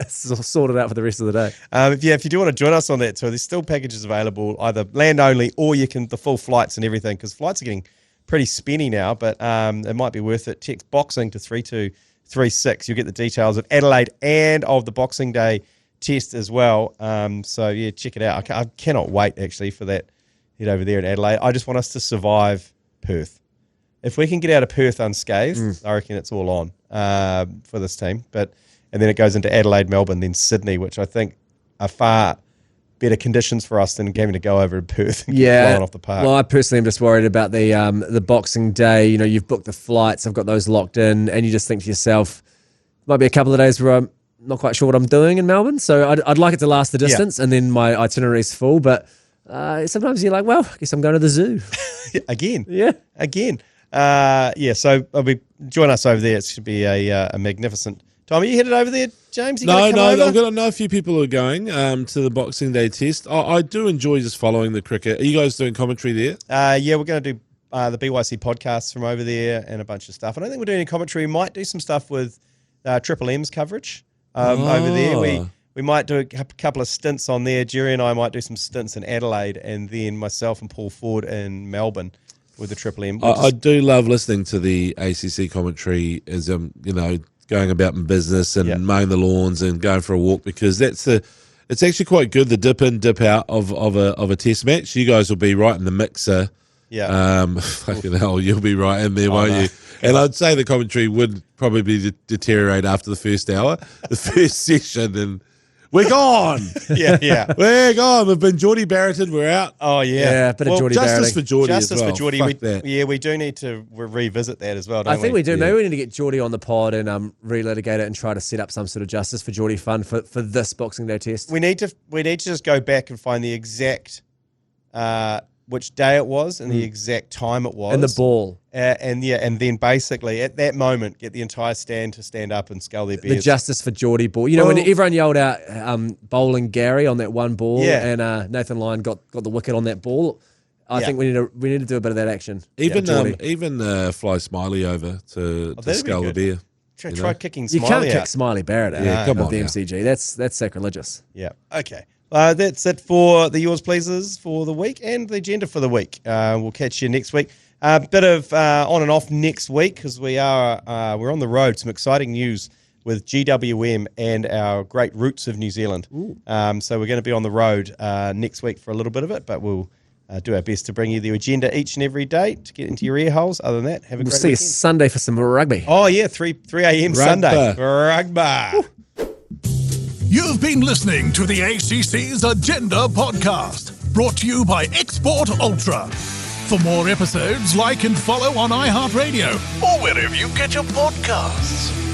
S3: sorted out for the rest of the day.
S1: If you do want to join us on that tour, there's still packages available, either land only or you can the full flights and everything, because flights are getting pretty spenny now, but it might be worth it. Text boxing to 3236. You'll get the details of Adelaide and of the Boxing Day test as well. Check it out. I cannot wait actually for that head over there in Adelaide. I just want us to survive Perth. If we can get out of Perth unscathed, I reckon it's all on for this team. And then it goes into Adelaide, Melbourne, then Sydney, which I think are far better conditions for us than having to go over to Perth and get flying off the park.
S3: Well, I personally am just worried about the Boxing Day. You know, you've booked the flights, I've got those locked in, and you just think to yourself, might be a couple of days where I'm not quite sure what I'm doing in Melbourne. So I'd like it to last the distance, and then my itinerary's full. But sometimes you're like, well, I guess I'm going to the zoo.
S1: Again.
S3: Yeah.
S1: Again. So join us over there. It should be a magnificent time. Are you headed over there, James?
S2: No. I've got to know a few people who are going to the Boxing Day test. I do enjoy just following the cricket. Are you guys doing commentary there?
S1: We're going to do the BYC podcasts from over there and a bunch of stuff. I don't think we're doing any commentary. We might do some stuff with Triple M's coverage over there. We might do a couple of stints on there. Jerry and I might do some stints in Adelaide, and then myself and Paul Ford in Melbourne with the Triple M.
S2: I do love listening to the ACC commentary as going about my business and mowing the lawns and going for a walk, because it's actually quite good, the dip in, dip out of a test match. You guys will be right in the mixer.
S1: Yeah.
S2: Fucking hell, you'll be right in there, won't you? And I'd say the commentary would probably deteriorate after the first hour, the first session, and we're gone.
S1: Yeah.
S2: We're gone. We've been Geordie Barretted. We're out.
S1: Oh, yeah.
S3: Yeah, a bit of Geordie
S2: Justice for Geordie as well.
S1: Justice for Geordie.
S2: Fuck that.
S1: Yeah, we do need to revisit that as well, don't we?
S3: I think we do. Maybe we need to get Geordie on the pod and relitigate it and try to set up some sort of Justice for Geordie fund for this Boxing Day test.
S1: We need to just go back and find the exact which day it was and the exact time it was.
S3: And the ball.
S1: And then basically at that moment get the entire stand to stand up and scull their beers.
S3: The Justice for Geordie ball. You know, when everyone yelled out bowling Gary on that one ball and Nathan Lyon got the wicket on that ball, I think we need to do a bit of that action.
S2: Even fly Smiley over to scull the beer.
S1: Try kicking Smiley
S3: out. You can't
S1: out.
S3: kick Smiley Barrett out of the MCG. That's sacrilegious.
S1: Yeah. Okay. That's it for the Yours Pleasers for the week and the agenda for the week. We'll catch you next week. A bit of on and off next week because we're on the road. Some exciting news with GWM and our great roots of New Zealand. So we're going to be on the road next week for a little bit of it, but we'll do our best to bring you the agenda each and every day to get into your ear holes. Other than that, have a great
S3: see you
S1: weekend.
S3: Sunday for some rugby.
S1: Oh, yeah, 3 a.m. Sunday. Rugby.
S4: You've been listening to the ACC's Agenda podcast, brought to you by Export Ultra. For more episodes, like and follow on iHeartRadio or wherever you get your podcasts.